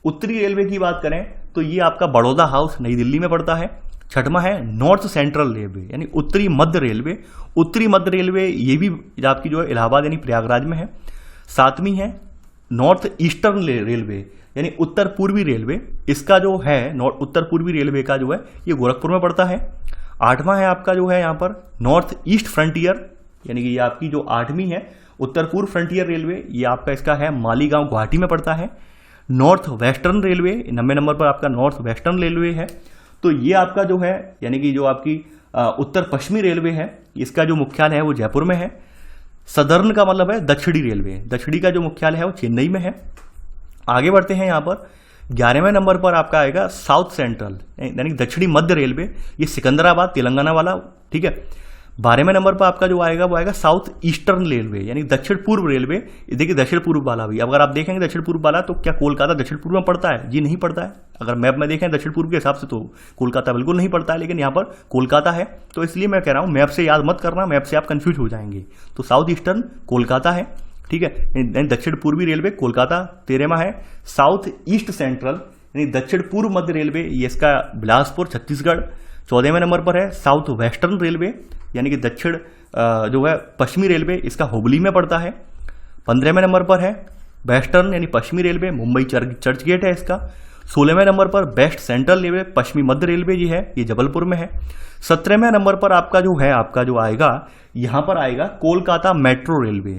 उत्तरी रेलवे की बात करें तो ये आपका बड़ौदा हाउस नई दिल्ली में पड़ता है। छठवां है नॉर्थ सेंट्रल रेलवे, यानी उत्तरी मध्य रेलवे। उत्तरी मध्य रेलवे ये भी आपकी जो है इलाहाबाद यानी प्रयागराज में है। सातवीं है नॉर्थ ईस्टर्न रेलवे, यानी उत्तर पूर्वी रेलवे। इसका जो है उत्तर पूर्वी रेलवे का जो है ये गोरखपुर में पड़ता है। आठवां है आपका जो है यहाँ पर नॉर्थ ईस्ट फ्रंटियर, यानी कि ये आपकी जो आठवीं है उत्तर पूर्व फ्रंटियर रेलवे, ये आपका इसका है मालीगांव गुवाहाटी में पड़ता है। नॉर्थ वेस्टर्न रेलवे 90 नंबर पर आपका नॉर्थ वेस्टर्न रेलवे है। तो ये आपका जो है यानी कि जो आपकी उत्तर पश्चिमी रेलवे है, इसका जो मुख्यालय है वो जयपुर में है। सदर्न का मतलब है दक्षिणी रेलवे, दक्षिणी का जो मुख्यालय है वो चेन्नई में है। आगे बढ़ते हैं यहाँ पर 11वें नंबर पर आपका आएगा साउथ सेंट्रल, यानी दक्षिणी मध्य रेलवे, ये सिकंदराबाद तेलंगाना वाला, ठीक है। 12वें नंबर पर आपका जो आएगा वो आएगा साउथ ईस्टर्न रेलवे, यानी दक्षिण पूर्व रेलवे। देखिए दक्षिण पूर्व वाला भी, अगर आप देखेंगे दक्षिण पूर्व वाला तो क्या कोलकाता दक्षिण पूर्व में पड़ता है? जी नहीं पड़ता है। अगर मैप में देखें दक्षिण पूर्व के हिसाब से तो कोलकाता बिल्कुल नहीं पड़ता है, लेकिन यहाँ पर कोलकाता है। तो इसलिए मैं कह रहा हूँ मैप से याद मत करना, मैप से आप कंफ्यूज हो जाएंगे। तो साउथ ईस्टर्न कोलकाता है, ठीक है। दक्षिण पूर्वी रेलवे कोलकाता। 13वां है साउथ ईस्ट सेंट्रल, यानी दक्षिण पूर्व मध्य रेलवे, ये इसका बिलासपुर छत्तीसगढ़। 14वें नंबर पर है साउथ वेस्टर्न रेलवे, यानी कि दक्षिण जो है पश्चिमी रेलवे, इसका हुबली में पड़ता है। 15वें नंबर पर है वेस्टर्न यानी पश्चिमी रेलवे, मुंबई चर्च गेट है इसका। 16वें नंबर पर वेस्ट सेंट्रल रेलवे, पश्चिमी मध्य रेलवे जी है, ये जबलपुर में है। 17वें नंबर पर आपका जो है आपका जो आएगा यहाँ पर आएगा कोलकाता मेट्रो रेलवे,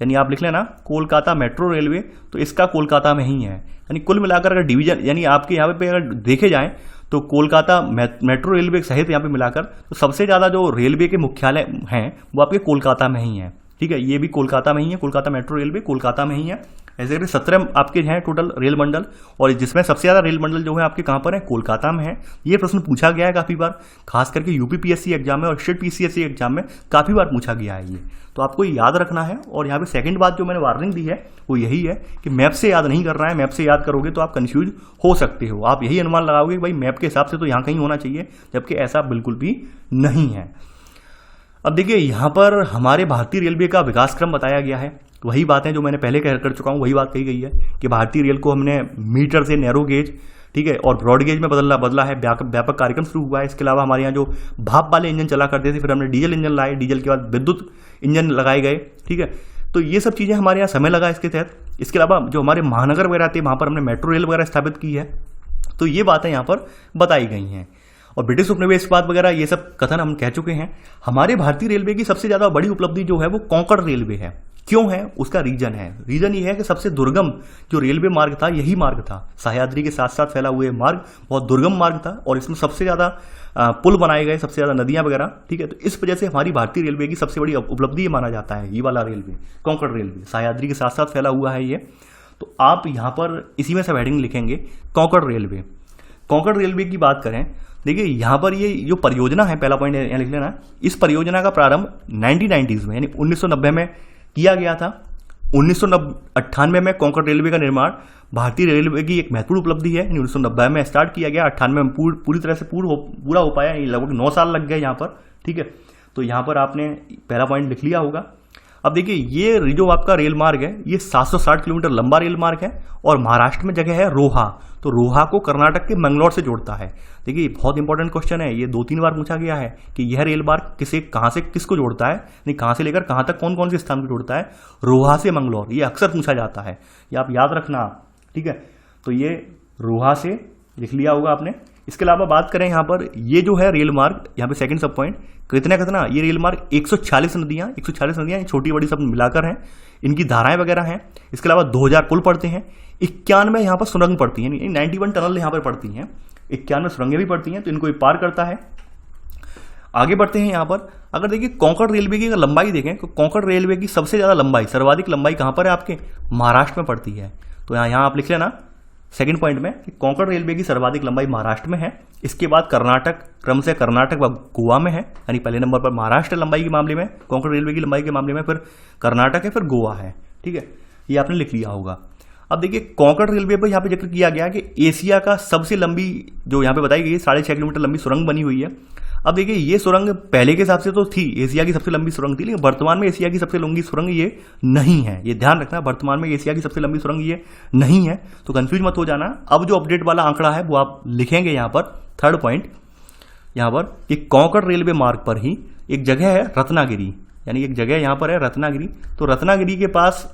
यानी आप लिख लेना कोलकाता मेट्रो रेलवे। तो इसका कोलकाता में ही है, यानी कुल मिलाकर अगर डिवीजन यानी आपके यहाँ पे अगर देखे जाएं तो कोलकाता मेट्रो रेलवे सहित यहाँ पे मिलाकर तो सबसे ज़्यादा जो रेलवे के मुख्यालय हैं वो आपके कोलकाता में ही है, ठीक है। ये भी कोलकाता में ही है, कोलकाता मेट्रो रेलवे कोलकाता में ही है। ऐसे करके 17 आपके हैं टोटल रेल मंडल, और जिसमें सबसे ज़्यादा रेल मंडल जो है आपके कहाँ पर है? कोलकाता में है। ये प्रश्न पूछा गया है काफ़ी बार, खास करके यूपीपीएससी एग्जाम में और स्टेट पीसीएससी एग्जाम में काफ़ी बार पूछा गया है ये, तो आपको याद रखना है। और यहाँ पे सेकंड बात जो मैंने वार्निंग दी है वो यही है कि मैप से याद नहीं करना है। मैप से याद करोगे तो आप कंफ्यूज हो सकते हो, आप यही अनुमान लगाओगे कि भाई मैप के हिसाब से तो यहाँ कहीं होना चाहिए, जबकि ऐसा बिल्कुल भी नहीं है। अब देखिए यहाँ पर हमारे भारतीय रेलवे का विकास क्रम बताया गया है। वही बातें जो मैंने पहले कर चुका हूँ, वही बात कही गई है कि भारतीय रेल को हमने मीटर से नैरो गेज, ठीक है, और ब्रॉड गेज में बदला है। व्यापक कार्यक्रम शुरू हुआ है। इसके अलावा हमारे यहाँ जो भाप वाले इंजन चला करते थे, फिर हमने डीजल इंजन लाए, डीजल के बाद विद्युत इंजन लगाए गए, ठीक है। तो ये सब चीज़ें हमारे यहाँ समय लगा इसके तहत। इसके अलावा जो हमारे महानगर वगैरह थे वहाँ पर हमने मेट्रो रेल वगैरह स्थापित की है। तो ये बातें यहाँ पर बताई गई हैं। और ब्रिटिश उपनिवेशवाद वगैरह ये सब कथन हम कह चुके हैं। हमारे भारतीय रेलवे की सबसे ज़्यादा बड़ी उपलब्धि जो है वो कोंकण रेलवे है। क्यों है? उसका रीजन ये है कि सबसे दुर्गम जो रेलवे मार्ग था यही मार्ग था। सह्याद्री के साथ साथ फैला हुआ मार्ग बहुत दुर्गम मार्ग था, और इसमें सबसे ज़्यादा पुल बनाए गए, सबसे ज़्यादा नदियाँ वगैरह, ठीक है। तो इस वजह से हमारी भारतीय रेलवे की सबसे बड़ी उपलब्धि ये माना जाता है, ये वाला रेलवे कोंकण रेलवे, सह्याद्री के साथ साथ फैला हुआ है ये। तो आप यहाँ पर इसी में सब हेडिंग लिखेंगे कोंकण रेलवे। कोंकण रेलवे की बात करें, देखिए यहाँ पर ये जो परियोजना है, पहला पॉइंट यहाँ लिख लेना, इस परियोजना का प्रारंभ 1990s में यानी 1990 में किया गया था। 1998 में कोंकण रेलवे का निर्माण भारतीय रेलवे की एक महत्वपूर्ण उपलब्धि है। 1990 में स्टार्ट किया गया, 98 में पूरी तरह से पूरा हो पाया, लगभग 9 साल लग गए यहाँ पर, ठीक है। तो यहाँ पर आपने पहला पॉइंट लिख लिया होगा। अब देखिए ये जो आपका रेल मार्ग है ये 760 किलोमीटर लंबा रेल मार्ग है और महाराष्ट्र में जगह है रोहा। तो रोहा को कर्नाटक के मंगलौर से जोड़ता है। देखिए बहुत इंपॉर्टेंट क्वेश्चन है, ये 2-3 बार पूछा गया है कि यह रेल मार्ग कहाँ से किसको जोड़ता है, नहीं कहाँ से लेकर कहाँ तक कौन कौन से स्थान को जोड़ता है। रोहा से मंगलौर, ये अक्सर पूछा जाता है, ये आप याद रखना। ठीक है, तो ये रोहा से लिख लिया होगा आपने। इसके अलावा बात करें यहाँ पर, ये जो है रेल मार्ग, यहाँ पे सेकंड सब पॉइंट, कितना ये रेल मार्ग 146 नदियां छोटी बड़ी सब मिलाकर हैं, इनकी धाराएं वगैरह हैं। इसके अलावा 2000 पुल पड़ते हैं, 91 यहाँ पर सुरंग पड़ती हैं, 91 टनल यहाँ पर पड़ती हैं, 91 सुरंगें भी पड़ती हैं, तो इनको पार करता है। आगे बढ़ते हैं यहाँ पर, अगर देखिए कोंकण रेलवे की अगर लंबाई देखें तो कोंकण रेलवे की सबसे ज्यादा लंबाई, सर्वाधिक लंबाई कहाँ पर है आपके, महाराष्ट्र में पड़ती है। तो यहाँ आप लिख लेना सेकंड पॉइंट में कि कोंकण रेलवे की सर्वाधिक लंबाई महाराष्ट्र में है। इसके बाद कर्नाटक, क्रम से कर्नाटक व गोवा में है, यानी पहले नंबर पर महाराष्ट्र लंबाई के मामले में, कोंकण रेलवे की लंबाई के मामले में, फिर कर्नाटक है, फिर गोवा है। ठीक है, ये आपने लिख लिया होगा। अब देखिए कोंकण रेलवे पर यहाँ पे जिक्र किया गया कि एशिया का सबसे लंबी, जो यहाँ पे बताई गई 6.5 किलोमीटर लंबी सुरंग बनी हुई है। अब देखिए ये सुरंग पहले के हिसाब से तो थी एशिया की सबसे लंबी सुरंग थी, लेकिन वर्तमान में एशिया की सबसे लंबी सुरंग ये नहीं है, ये ध्यान रखना, वर्तमान में एशिया की सबसे लंबी सुरंग ये नहीं है, तो कंफ्यूज मत हो जाना। अब जो अपडेट वाला आंकड़ा है वो आप लिखेंगे यहाँ पर, थर्ड पॉइंट यहाँ पर, कि कोंकण रेलवे मार्ग पर ही एक जगह है रत्नागिरी, यानी एक जगह यहाँ पर है रत्नागिरी। तो रत्नागिरी के पास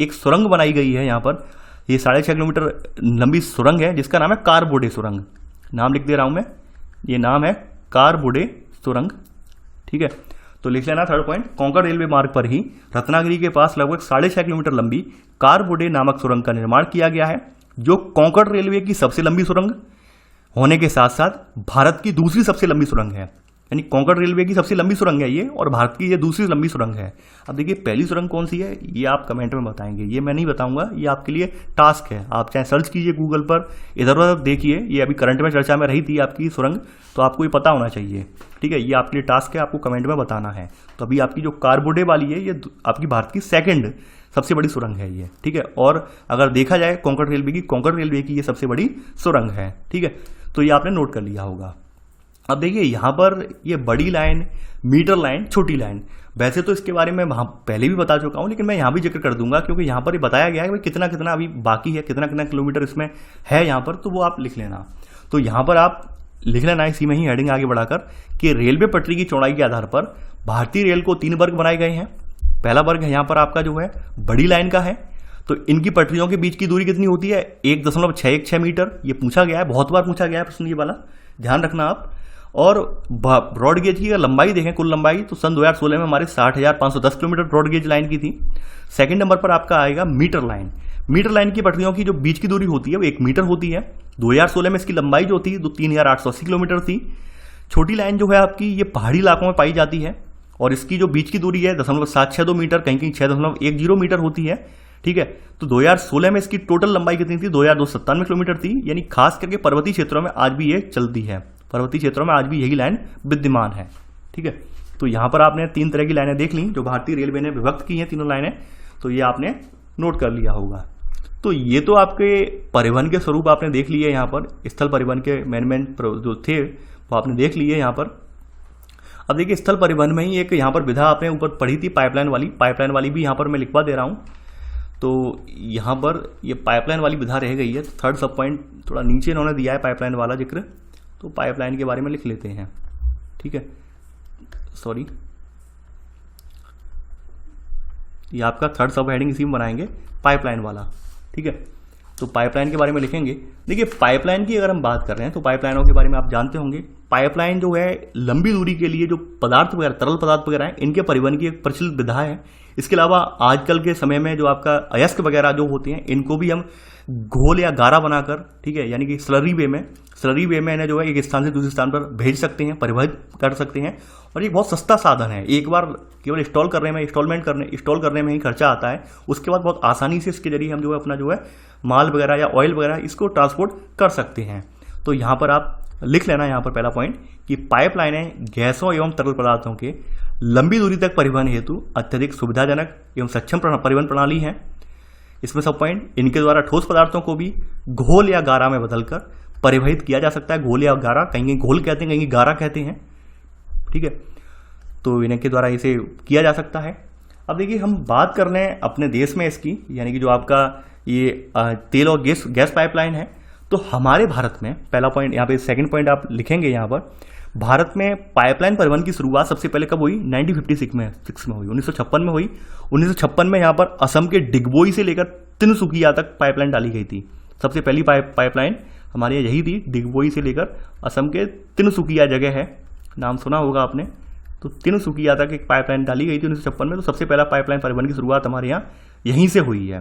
एक सुरंग बनाई गई है यहाँ पर, ये 6.5 किलोमीटर लंबी सुरंग है जिसका नाम है कारबोडे सुरंग। नाम लिख दे रहा हूं मैं, ये नाम है कारबोडे सुरंग। ठीक है, तो लिख लेना थर्ड पॉइंट, कोंकण रेलवे मार्ग पर ही रत्नागिरी के पास लगभग 6.5 किलोमीटर लंबी कारबोडे नामक सुरंग का निर्माण किया गया है, जो कोंकण रेलवे की सबसे लंबी सुरंग होने के साथ साथ भारत की दूसरी सबसे लंबी सुरंग है। यानी कोंकण रेलवे की सबसे लंबी सुरंग है ये, और भारत की ये दूसरी लंबी सुरंग है। अब देखिए पहली सुरंग कौन सी है ये आप कमेंट में बताएंगे, ये मैं नहीं बताऊंगा, ये आपके लिए टास्क है। आप चाहे सर्च कीजिए गूगल पर, इधर उधर देखिए, ये अभी करंट में चर्चा में रही थी आपकी सुरंग, तो आपको ये पता होना चाहिए। ठीक है, ये आपके लिए टास्क है, आपको कमेंट में बताना है। तो अभी आपकी जो कारबोडे वाली है ये आपकी भारत की सेकेंड सबसे बड़ी सुरंग है ये। ठीक है, और अगर देखा जाए कोंकण रेलवे की ये सबसे बड़ी सुरंग है। ठीक है, तो ये आपने नोट कर लिया होगा। अब देखिए यहाँ पर ये बड़ी लाइन, मीटर लाइन, छोटी लाइन, वैसे तो इसके बारे में वहाँ पहले भी बता चुका हूँ, लेकिन मैं यहाँ भी जिक्र कर दूंगा क्योंकि यहाँ पर ये बताया गया है कि कितना कितना अभी बाकी है, कितना कितना किलोमीटर इसमें है यहाँ पर, तो वो आप लिख लेना। तो यहाँ पर आप लिख लेना इसी में ही हेडिंग आगे बढ़ाकर कि रेलवे पटरी की चौड़ाई के आधार पर भारतीय रेल को 3 वर्ग बनाए गए हैं। पहला वर्ग है यहाँ पर आपका जो है बड़ी लाइन का है, तो इनकी पटरियों के बीच की दूरी कितनी होती है, 1.616 मीटर। ये पूछा गया है, बहुत बार पूछा गया है प्रश्न ये वाला, ध्यान रखना आप। और ब्रॉड गेज की अगर लंबाई देखें, कुल लंबाई, तो सन 2016 में हमारे 60,510 किलोमीटर ब्रॉड गेज लाइन की थी। सेकंड नंबर पर आपका आएगा मीटर लाइन। मीटर लाइन की पटरियों की जो बीच की दूरी होती है वो 1 मीटर होती है। 2016 में इसकी लंबाई जो थी 3,880 किलोमीटर थी। छोटी लाइन जो है आपकी ये पहाड़ी इलाकों में पाई जाती है और इसकी जो बीच की दूरी है 0.762 मीटर, कहीं कहीं 6.10 मीटर होती है। ठीक है, तो 2016 में इसकी टोटल लंबाई कितनी थी, 2,297 किलोमीटर थी। यानी खास करके पर्वतीय क्षेत्रों में आज भी ये चलती है, पर्वतीय क्षेत्रों में आज भी यही लाइन विद्यमान है। ठीक है, तो यहां पर आपने 3 तरह की लाइनें देख ली जो भारतीय रेलवे ने विभक्त की हैं, तीनों लाइनें, तो ये आपने नोट कर लिया होगा। तो ये तो आपके परिवहन के स्वरूप आपने देख लिए यहाँ पर, स्थल परिवहन के मेन जो थे वो आपने देख लिए यहाँ पर। अब देखिए स्थल परिवहन में ही एक यहाँ पर विधा आपने ऊपर पढ़ी थी पाइपलाइन वाली भी यहाँ पर मैं लिखवा दे रहा हूँ। तो यहाँ पर ये पाइपलाइन वाली विधा रह गई है, तो थर्ड सब पॉइंट थोड़ा नीचे इन्होंने दिया है पाइपलाइन वाला जिक्र, तो पाइपलाइन के बारे में लिख लेते हैं। ठीक है, सॉरी, ये आपका थर्ड सब हेडिंग इसी में बनाएंगे, पाइपलाइन वाला। ठीक है, तो पाइपलाइन के बारे में लिखेंगे। देखिए पाइपलाइन की अगर हम बात कर रहे हैं तो पाइपलाइनों के बारे में आप जानते होंगे, पाइपलाइन जो है लंबी दूरी के लिए जो पदार्थ वगैरह, तरल पदार्थ वगैरह हैं, इनके परिवहन की एक प्रचलित विधा है। इसके अलावा आजकल के समय में जो आपका अयस्क वगैरह जो होते हैं इनको भी हम घोल या गारा बनाकर, ठीक है, यानी कि स्लरी वे में इन्हें जो है एक स्थान से दूसरे स्थान पर भेज सकते हैं, परिवहित कर सकते हैं। और ये बहुत सस्ता साधन है, एक बार केवल इंस्टॉल करने में ही खर्चा आता है, उसके बाद बहुत आसानी से इसके जरिए हम जो है अपना जो है माल वगैरह या ऑयल वगैरह इसको ट्रांसपोर्ट कर सकते हैं। तो यहाँ पर आप लिख लेना यहाँ पर पहला पॉइंट कि पाइपलाइनें गैसों एवं तरल पदार्थों के लंबी दूरी तक परिवहन हेतु अत्यधिक सुविधाजनक एवं सक्षम परिवहन प्रणाली है। इसमें सब पॉइंट, इनके द्वारा ठोस पदार्थों को भी घोल या गारा में बदलकर परिवहित किया जा सकता है। घोल या गारा, कहीं घोल कहते हैं, कहीं गारा कहते हैं। ठीक है, तो इनके द्वारा इसे किया जा सकता है। अब देखिए हम बात कर रहे हैं अपने देश में इसकी, यानी कि जो आपका ये तेल और गैस पाइपलाइन है। तो हमारे भारत में पहला पॉइंट यहाँ पे, सेकंड पॉइंट आप लिखेंगे यहाँ पर, भारत में पाइपलाइन परिवहन की शुरुआत सबसे पहले कब हुई? 1956 में हुई, 1956 में हुई। 1956 में यहाँ पर असम के डिगबोई से लेकर तिनसुकिया तक पाइपलाइन डाली गई थी। सबसे पहली पाइपलाइन हमारे यहाँ यही थी, डिगबोई से लेकर असम के तिनसुकिया जगह है, नाम सुना होगा आपने। तो तिनसुकिया तक एक पाइपलाइन डाली गई थी 1956 में। तो सबसे पहला पाइपलाइन परिवहन की शुरुआत हमारे यहाँ यहीं से हुई है।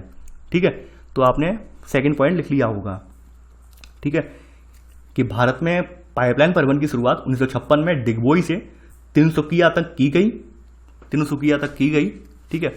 ठीक है, तो आपने सेकंड पॉइंट लिख लिया होगा। ठीक है, कि भारत में पाइपलाइन परिवहन की शुरुआत 1956 में डिगबोई से तिनसुकिया तक की गई। ठीक है,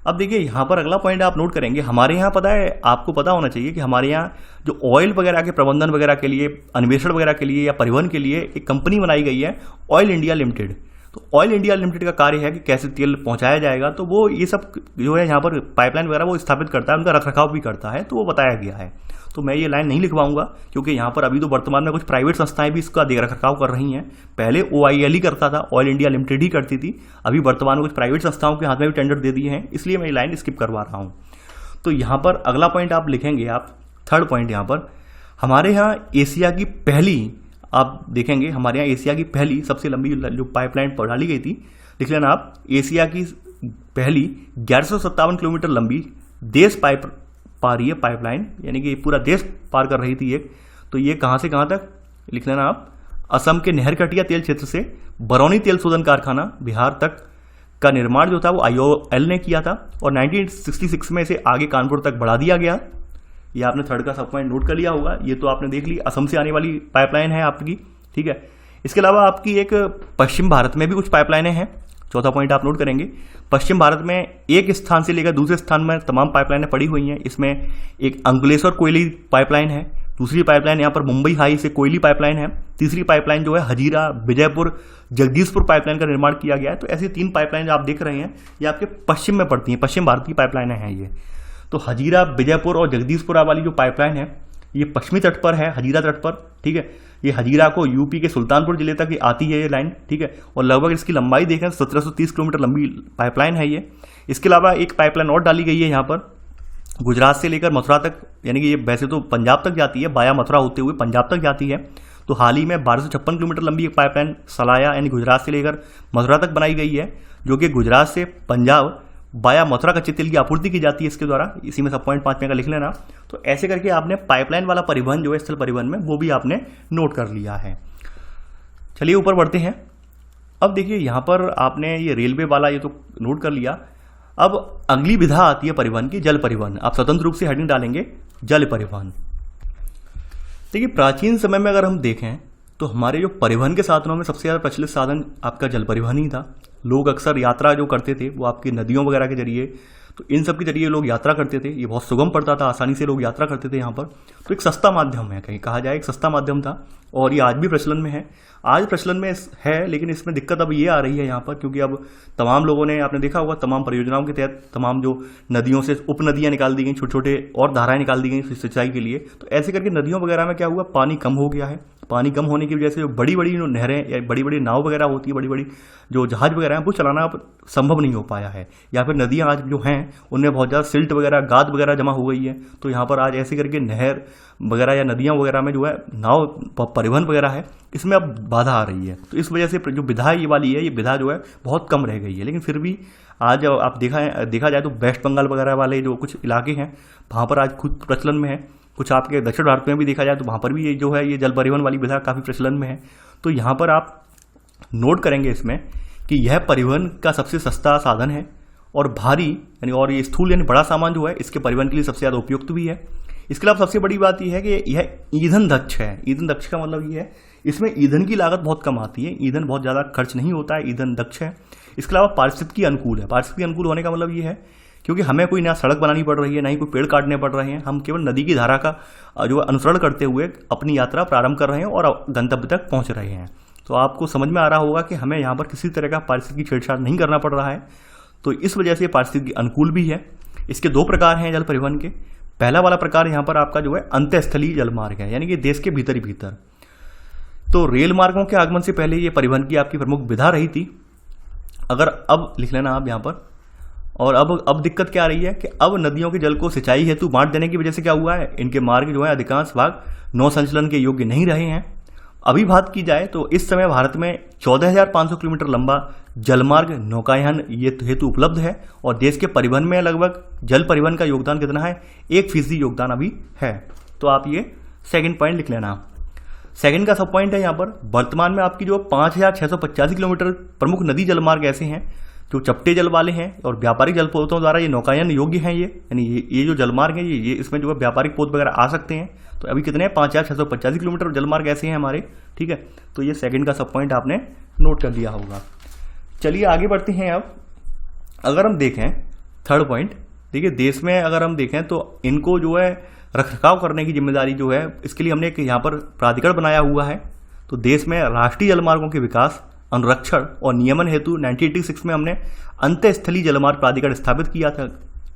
अब देखिए यहाँ पर अगला पॉइंट आप नोट करेंगे, हमारे यहाँ पता है, आपको पता होना चाहिए कि हमारे यहाँ जो ऑयल वगैरह के प्रबंधन वगैरह के लिए, अन्वेषण वगैरह के लिए या परिवहन के लिए एक कंपनी बनाई गई है, ऑयल इंडिया लिमिटेड। तो ऑयल इंडिया लिमिटेड का कार्य है कि कैसे तेल पहुंचाया जाएगा। तो वो ये सब जो है यहाँ पर पाइपलाइन वगैरह वो स्थापित करता है, उनका रखरखाव भी करता है, तो वो बताया गया है। तो मैं ये लाइन नहीं लिखवाऊंगा, क्योंकि यहाँ पर अभी तो वर्तमान में कुछ प्राइवेट संस्थाएं भी इसका देख रखरखाव कर रही हैं। पहले OIL ही करता था, ऑयल इंडिया लिमिटेड ही करती थी। अभी वर्तमान में कुछ प्राइवेट संस्थाओं के हाथ में भी टेंडर दे दिए हैं, इसलिए मैं ये लाइन स्किप करवा रहा हूँ। तो यहाँ पर अगला पॉइंट आप लिखेंगे, आप थर्ड पॉइंट यहाँ पर, हमारे यहाँ एशिया की पहली, आप देखेंगे हमारे यहाँ एशिया की पहली सबसे लंबी जो पाइपलाइन डाली गई थी, देख लेना आप, एशिया की पहली 1157 किलोमीटर लंबी देश पा रही है पाइपलाइन, यानी कि पूरा देश पार कर रही थी एक। तो ये कहाँ से कहाँ तक लिख लेना आप, असम के नहरकटिया तेल क्षेत्र से बरौनी तेल शोधन कारखाना बिहार तक का निर्माण जो था वो IOL ने किया था, और 1966 में इसे आगे कानपुर तक बढ़ा दिया गया। ये आपने थर्ड का सब पॉइंट नोट कर लिया होगा। ये तो आपने देख ली, असम से आने वाली पाइपलाइन है आपकी। ठीक है, इसके अलावा आपकी एक पश्चिम भारत में भी कुछ पाइपलाइनें हैं, चौथा पॉइंट आप नोट करेंगे। पश्चिम भारत में एक स्थान से लेकर दूसरे स्थान में तमाम पाइपलाइनें पड़ी हुई हैं। इसमें एक अंकलेश्वर कोयली पाइपलाइन है, दूसरी पाइपलाइन यहाँ पर मुंबई हाई से कोयली पाइपलाइन है, तीसरी पाइपलाइन जो है हजीरा विजयपुर जगदीशपुर पाइपलाइन का निर्माण किया गया है। तो ऐसी 3 पाइपलाइन आप देख रहे हैं, ये आपके पश्चिम में पड़ती हैं, पश्चिम भारत की पाइपलाइनें हैं ये। तो हजीरा विजयपुर और जगदीशपुर वाली जो पाइपलाइन है, ये पश्चिमी तट पर है, हजीरा तट पर। ठीक है, ये हजीरा को यूपी के सुल्तानपुर जिले तक आती है ये लाइन। ठीक है, और लगभग इसकी लंबाई देखें 1730 किलोमीटर लंबी पाइपलाइन है ये। इसके अलावा एक पाइपलाइन और डाली गई है यहाँ पर, गुजरात से लेकर मथुरा तक, यानी कि ये वैसे तो पंजाब तक जाती है, बाया मथुरा होते हुए पंजाब तक जाती है। तो हाल ही में 1256 किलोमीटर लंबी एक पाइपलाइन सलाया यानी गुजरात से लेकर मथुरा तक बनाई गई है, जो कि गुजरात से पंजाब बाया मथुरा कच्चे तेल की आपूर्ति की जाती है इसके द्वारा। इसी में सब पॉइंट 5 में का लिख लेना। तो ऐसे करके आपने पाइपलाइन वाला परिवहन जो है स्थल परिवहन में, वो भी आपने नोट कर लिया है। चलिए ऊपर बढ़ते हैं। अब देखिए यहाँ पर आपने ये रेलवे वाला ये तो नोट कर लिया। अब अगली विधा आती है परिवहन की, जल परिवहन। आप स्वतंत्र रूप से हेडिंग डालेंगे जल परिवहन। देखिए प्राचीन समय में अगर हम देखें तो हमारे जो परिवहन के साधनों में सबसे ज़्यादा प्रचलित साधन आपका जल परिवहन ही था। लोग अक्सर यात्रा जो करते थे वो आपकी नदियों वगैरह के जरिए, तो इन सब के जरिए लोग यात्रा करते थे। ये बहुत सुगम पड़ता था, आसानी से लोग यात्रा करते थे यहाँ पर। तो एक सस्ता माध्यम है, कहीं कहा जाए एक सस्ता माध्यम था, और ये आज भी प्रचलन में है। आज प्रचलन में है, लेकिन इसमें दिक्कत अब ये आ रही है यहाँ पर, क्योंकि अब तमाम लोगों ने, आपने देखा होगा, तमाम परियोजनाओं के तहत तमाम जो नदियों से उप नदियाँ निकाल दी गई, छोटे छोटे और धाराएं निकाल दी गई सिंचाई के लिए। तो ऐसे करके नदियों वगैरह में क्या हुआ, पानी कम हो गया है। पानी कम होने की वजह से जो बड़ी बड़ी नहरें या बड़ी बड़ी नाव वगैरह होती है, बड़ी बड़ी जो जहाज वगैरह हैं, वो चलाना अब संभव नहीं हो पाया है। या फिर नदियाँ आज जो हैं उनमें बहुत ज़्यादा सिल्ट वगैरह, गाद वगैरह जमा हो गई है। तो यहाँ पर आज ऐसे करके नहर वगैरह या नदियाँ वगैरह में जो है नाव परिवहन वगैरह है, इसमें अब बाधा आ रही है। तो इस वजह से जो विधा ये वाली है, ये विधा जो है बहुत कम रह गई है। लेकिन फिर भी आज आप देखा जाए तो वेस्ट बंगाल वगैरह वाले जो कुछ इलाके हैं, वहाँ पर आज खुद प्रचलन में है। कुछ आपके दक्षिण भारत में भी देखा जाए तो वहाँ पर भी ये जो है ये जल परिवहन वाली विधा काफ़ी प्रचलन में है। तो यहाँ पर आप नोट करेंगे इसमें कि यह परिवहन का सबसे सस्ता साधन है और भारी यानी और ये स्थूल यानी बड़ा सामान जो है इसके परिवहन के लिए सबसे ज़्यादा उपयुक्त भी है। इसके अलावा सबसे बड़ी बात यह है कि यह ईंधन दक्ष है। ईंधन दक्ष का मतलब ये है इसमें ईंधन की लागत बहुत कम आती है, ईंधन बहुत ज़्यादा खर्च नहीं होता है, ईंधन दक्ष है। इसके अलावा पारिस्थितिकी अनुकूल है। पारिस्थितिकी अनुकूल होने का मतलब ये है क्योंकि हमें कोई नया सड़क बनानी पड़ रही है, ना ही कोई पेड़ काटने पड़ रहे हैं, हम केवल नदी की धारा का जो अनुसरण करते हुए अपनी यात्रा प्रारंभ कर रहे हैं और गंतव्य तक पहुंच रहे हैं। तो आपको समझ में आ रहा होगा कि हमें यहाँ पर किसी तरह का पारिस्थितिकी छेड़छाड़ नहीं करना पड़ रहा है। तो इस वजह से पारिस्थितिकी अनुकूल भी है। इसके दो प्रकार हैं जल परिवहन के। पहला वाला प्रकार यहाँ पर आपका जो है अंतःस्थलीय जल मार्ग है, यानी कि देश के भीतर ही भीतर। तो रेल मार्गों के आगमन से पहले ये परिवहन की आपकी प्रमुख विधा रही थी। अगर अब लिख लेना आप यहाँ पर, और अब दिक्कत क्या आ रही है कि अब नदियों के जल को सिंचाई हेतु बांट देने की वजह से क्या हुआ है, इनके मार्ग जो है अधिकांश भाग नौ संचलन के योग्य नहीं रहे हैं। अभी बात की जाए तो इस समय भारत में 14,500 किलोमीटर लंबा जलमार्ग नौकायान ये हेतु उपलब्ध है और देश के परिवहन में लगभग जल परिवहन का योगदान कितना है, 1% योगदान अभी है। तो आप ये सेकंड पॉइंट लिख लेना। सेकंड का सब पॉइंट है यहाँ पर, वर्तमान में आपकी जो 5,685 किलोमीटर प्रमुख नदी जलमार्ग ऐसे हैं जो चपटे जल वाले हैं और व्यापारिक जलपोतों द्वारा ये नौकायन योग्य हैं। ये यानी ये जो जलमार्ग है ये इसमें जो है व्यापारिक पोत वगैरह आ सकते हैं। तो अभी कितने हैं, 5,685 किलोमीटर जलमार्ग ऐसे हैं हमारे, ठीक है। तो ये सेकंड का सब पॉइंट आपने नोट कर लिया होगा। चलिए आगे बढ़ते हैं। अब अगर हम देखें थर्ड पॉइंट, देखिए देश में अगर हम देखें तो इनको जो है रखरखाव करने की जिम्मेदारी जो है, इसके लिए हमने एक यहाँ पर प्राधिकरण बनाया हुआ है। तो देश में राष्ट्रीय जलमार्गों के विकास, अनुरक्षण और नियमन हेतु 1986 में हमने अंतःस्थलीय जलमार्ग प्राधिकरण स्थापित किया था,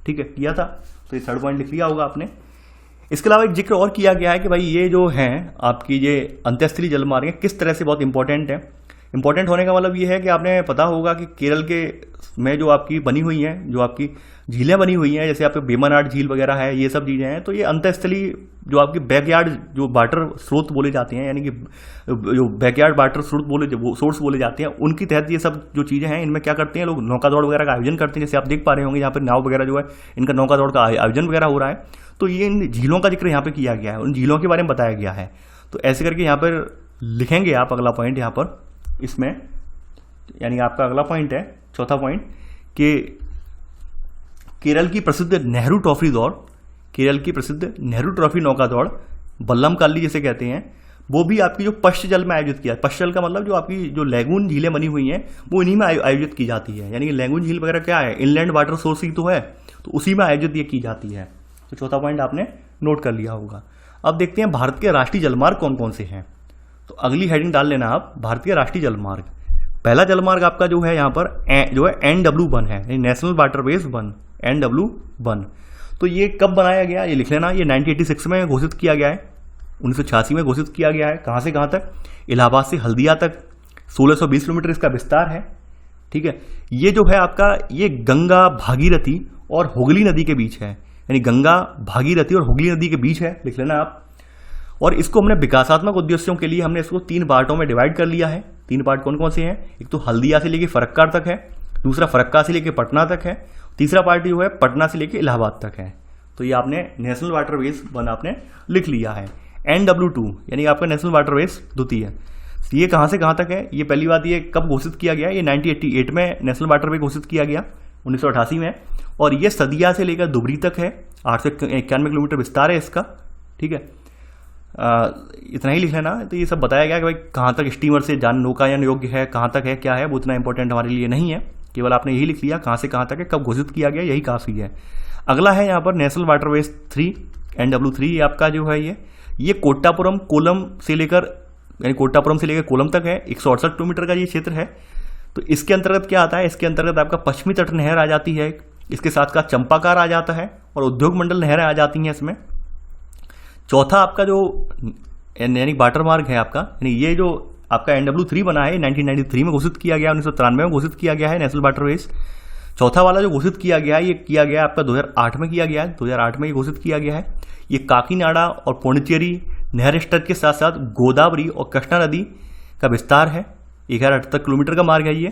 ठीक है, किया था। तो ये थर्ड पॉइंट लिख लिया होगा आपने। इसके अलावा एक जिक्र और किया गया है कि भाई ये जो हैं आपकी ये अंतःस्थलीय जलमार्ग है किस तरह से बहुत इंपॉर्टेंट है। इंपॉर्टेंट होने का मतलब ये है कि आपने पता होगा कि केरल के में जो आपकी बनी हुई हैं, जो आपकी झीलें बनी हुई हैं, जैसे आपके वेम्बनाड झील वगैरह है, ये सब चीज़ें हैं, तो ये अंतःस्थलीय जो आपकी बैकयार्ड जो वाटर स्रोत बोले जाते हैं, यानी कि जो बैकयार्ड वाटर स्रोत सोर्स बोले जाते हैं, उनकी तहत ये सब जो चीज़ें हैं इनमें क्या करते हैं लोग, नौका दौड़ वगैरह का आयोजन करते हैं। जैसे आप देख पा रहे होंगे यहाँ पर नाव वगैरह जो है इनका नौका दौड़ का आयोजन वगैरह हो रहा है। तो ये इन झीलों का जिक्र यहाँ पे किया गया है, उन झीलों के बारे में बताया गया है। तो ऐसे करके यहाँ पर लिखेंगे आप अगला पॉइंट यहाँ पर इसमें, यानी आपका अगला पॉइंट है चौथा पॉइंट कि केरल की प्रसिद्ध नेहरू ट्रॉफी दौड़, केरल की प्रसिद्ध नेहरू ट्रॉफी नौका दौड़ बल्लम काली जिसे कहते हैं, वो भी आपकी जो पश्च जल में आयोजित किया। पश्च जल का मतलब जो आपकी जो लैगून झीलें बनी हुई हैं वो इन्हीं में आयोजित की जाती है। यानी कि लैगून झील वगैरह क्या है, इनलैंड वाटर सोर्स ही तो है, तो उसी में आयोजित ये की जाती है। तो चौथा पॉइंट आपने नोट कर लिया होगा। अब देखते हैं भारत के राष्ट्रीय जलमार्ग कौन कौन से हैं। तो अगली हेडिंग डाल लेना आप, भारतीय राष्ट्रीय जलमार्ग। पहला जलमार्ग आपका जो है यहाँ पर जो है NW1 है, नेशनल वाटरवेज 1, NW1। तो ये कब बनाया गया ये लिख लेना। ये 1986 में घोषित किया गया है, 1986 में घोषित किया गया है। कहाँ से कहाँ तक, इलाहाबाद से हल्दिया तक 1620 किलोमीटर इसका विस्तार है, ठीक है। ये जो है आपका ये गंगा भागीरथी और हुगली नदी के बीच है, यानी गंगा भागीरथी और हुगली नदी के बीच है, लिख लेना आप। और इसको हमने विकासात्मक उद्देश्यों के लिए हमने इसको 3 पार्टों में डिवाइड कर लिया है। 3 पार्ट कौन कौन से हैं, एक तो हल्दिया से लेके फरक्का तक है, दूसरा फरक्का से लेके पटना तक है, तीसरा पार्ट जो है पटना से लेके इलाहाबाद तक है। तो ये आपने नेशनल वाटरवेज 1 आपने लिख लिया है। NW2 यानी आपका नेशनल वाटरवेज द्वितीय, ये कहाँ से कहाँ तक है। ये पहली बात ये कब घोषित किया गया, ये 1988 में नेशनल वाटरवे घोषित किया गया, 1988 में। और ये सदिया से लेकर दुबरी तक है, 891 किलोमीटर विस्तार है इसका, ठीक है। इतना ही लिख लेना। तो ये सब बताया गया कि भाई कहाँ तक स्टीमर से नौकायन योग्य है, कहाँ तक है, क्या है, वो उतना इंपॉर्टेंट हमारे लिए नहीं है। केवल आपने यही लिख लिया कहाँ से कहाँ तक है, कब घोषित किया गया, यही काफ़ी है। अगला है यहाँ पर नेशनल वाटरवेज 3 NW3 आपका जो है ये कोट्टापुरम कोलम से लेकर, यानी कोट्टापुरम से लेकर कोलम तक है, 168 किलोमीटर का ये क्षेत्र है। तो इसके अंतर्गत क्या आता है, इसके अंतर्गत आपका पश्चिमी तट नहर आ जाती है, इसके साथ का चंपाकार आ जाता है और उद्योग मंडल नहरें आ जाती हैं इसमें। चौथा आपका जो यानी वाटर मार्ग है आपका, यानी ये जो आपका NW3 बना है 1993 में घोषित किया गया, 1993 में घोषित किया गया है नेशनल वाटरवेज। चौथा वाला जो घोषित किया गया है ये किया गया आपका 2008 में किया गया है, 2008 में ये घोषित किया गया है। ये काकीनाडा और पौंडीचेरी नहर स्ट्रेच के साथ साथ गोदावरी और कृष्णा नदी का विस्तार है, 1078 किलोमीटर का मार्ग है ये।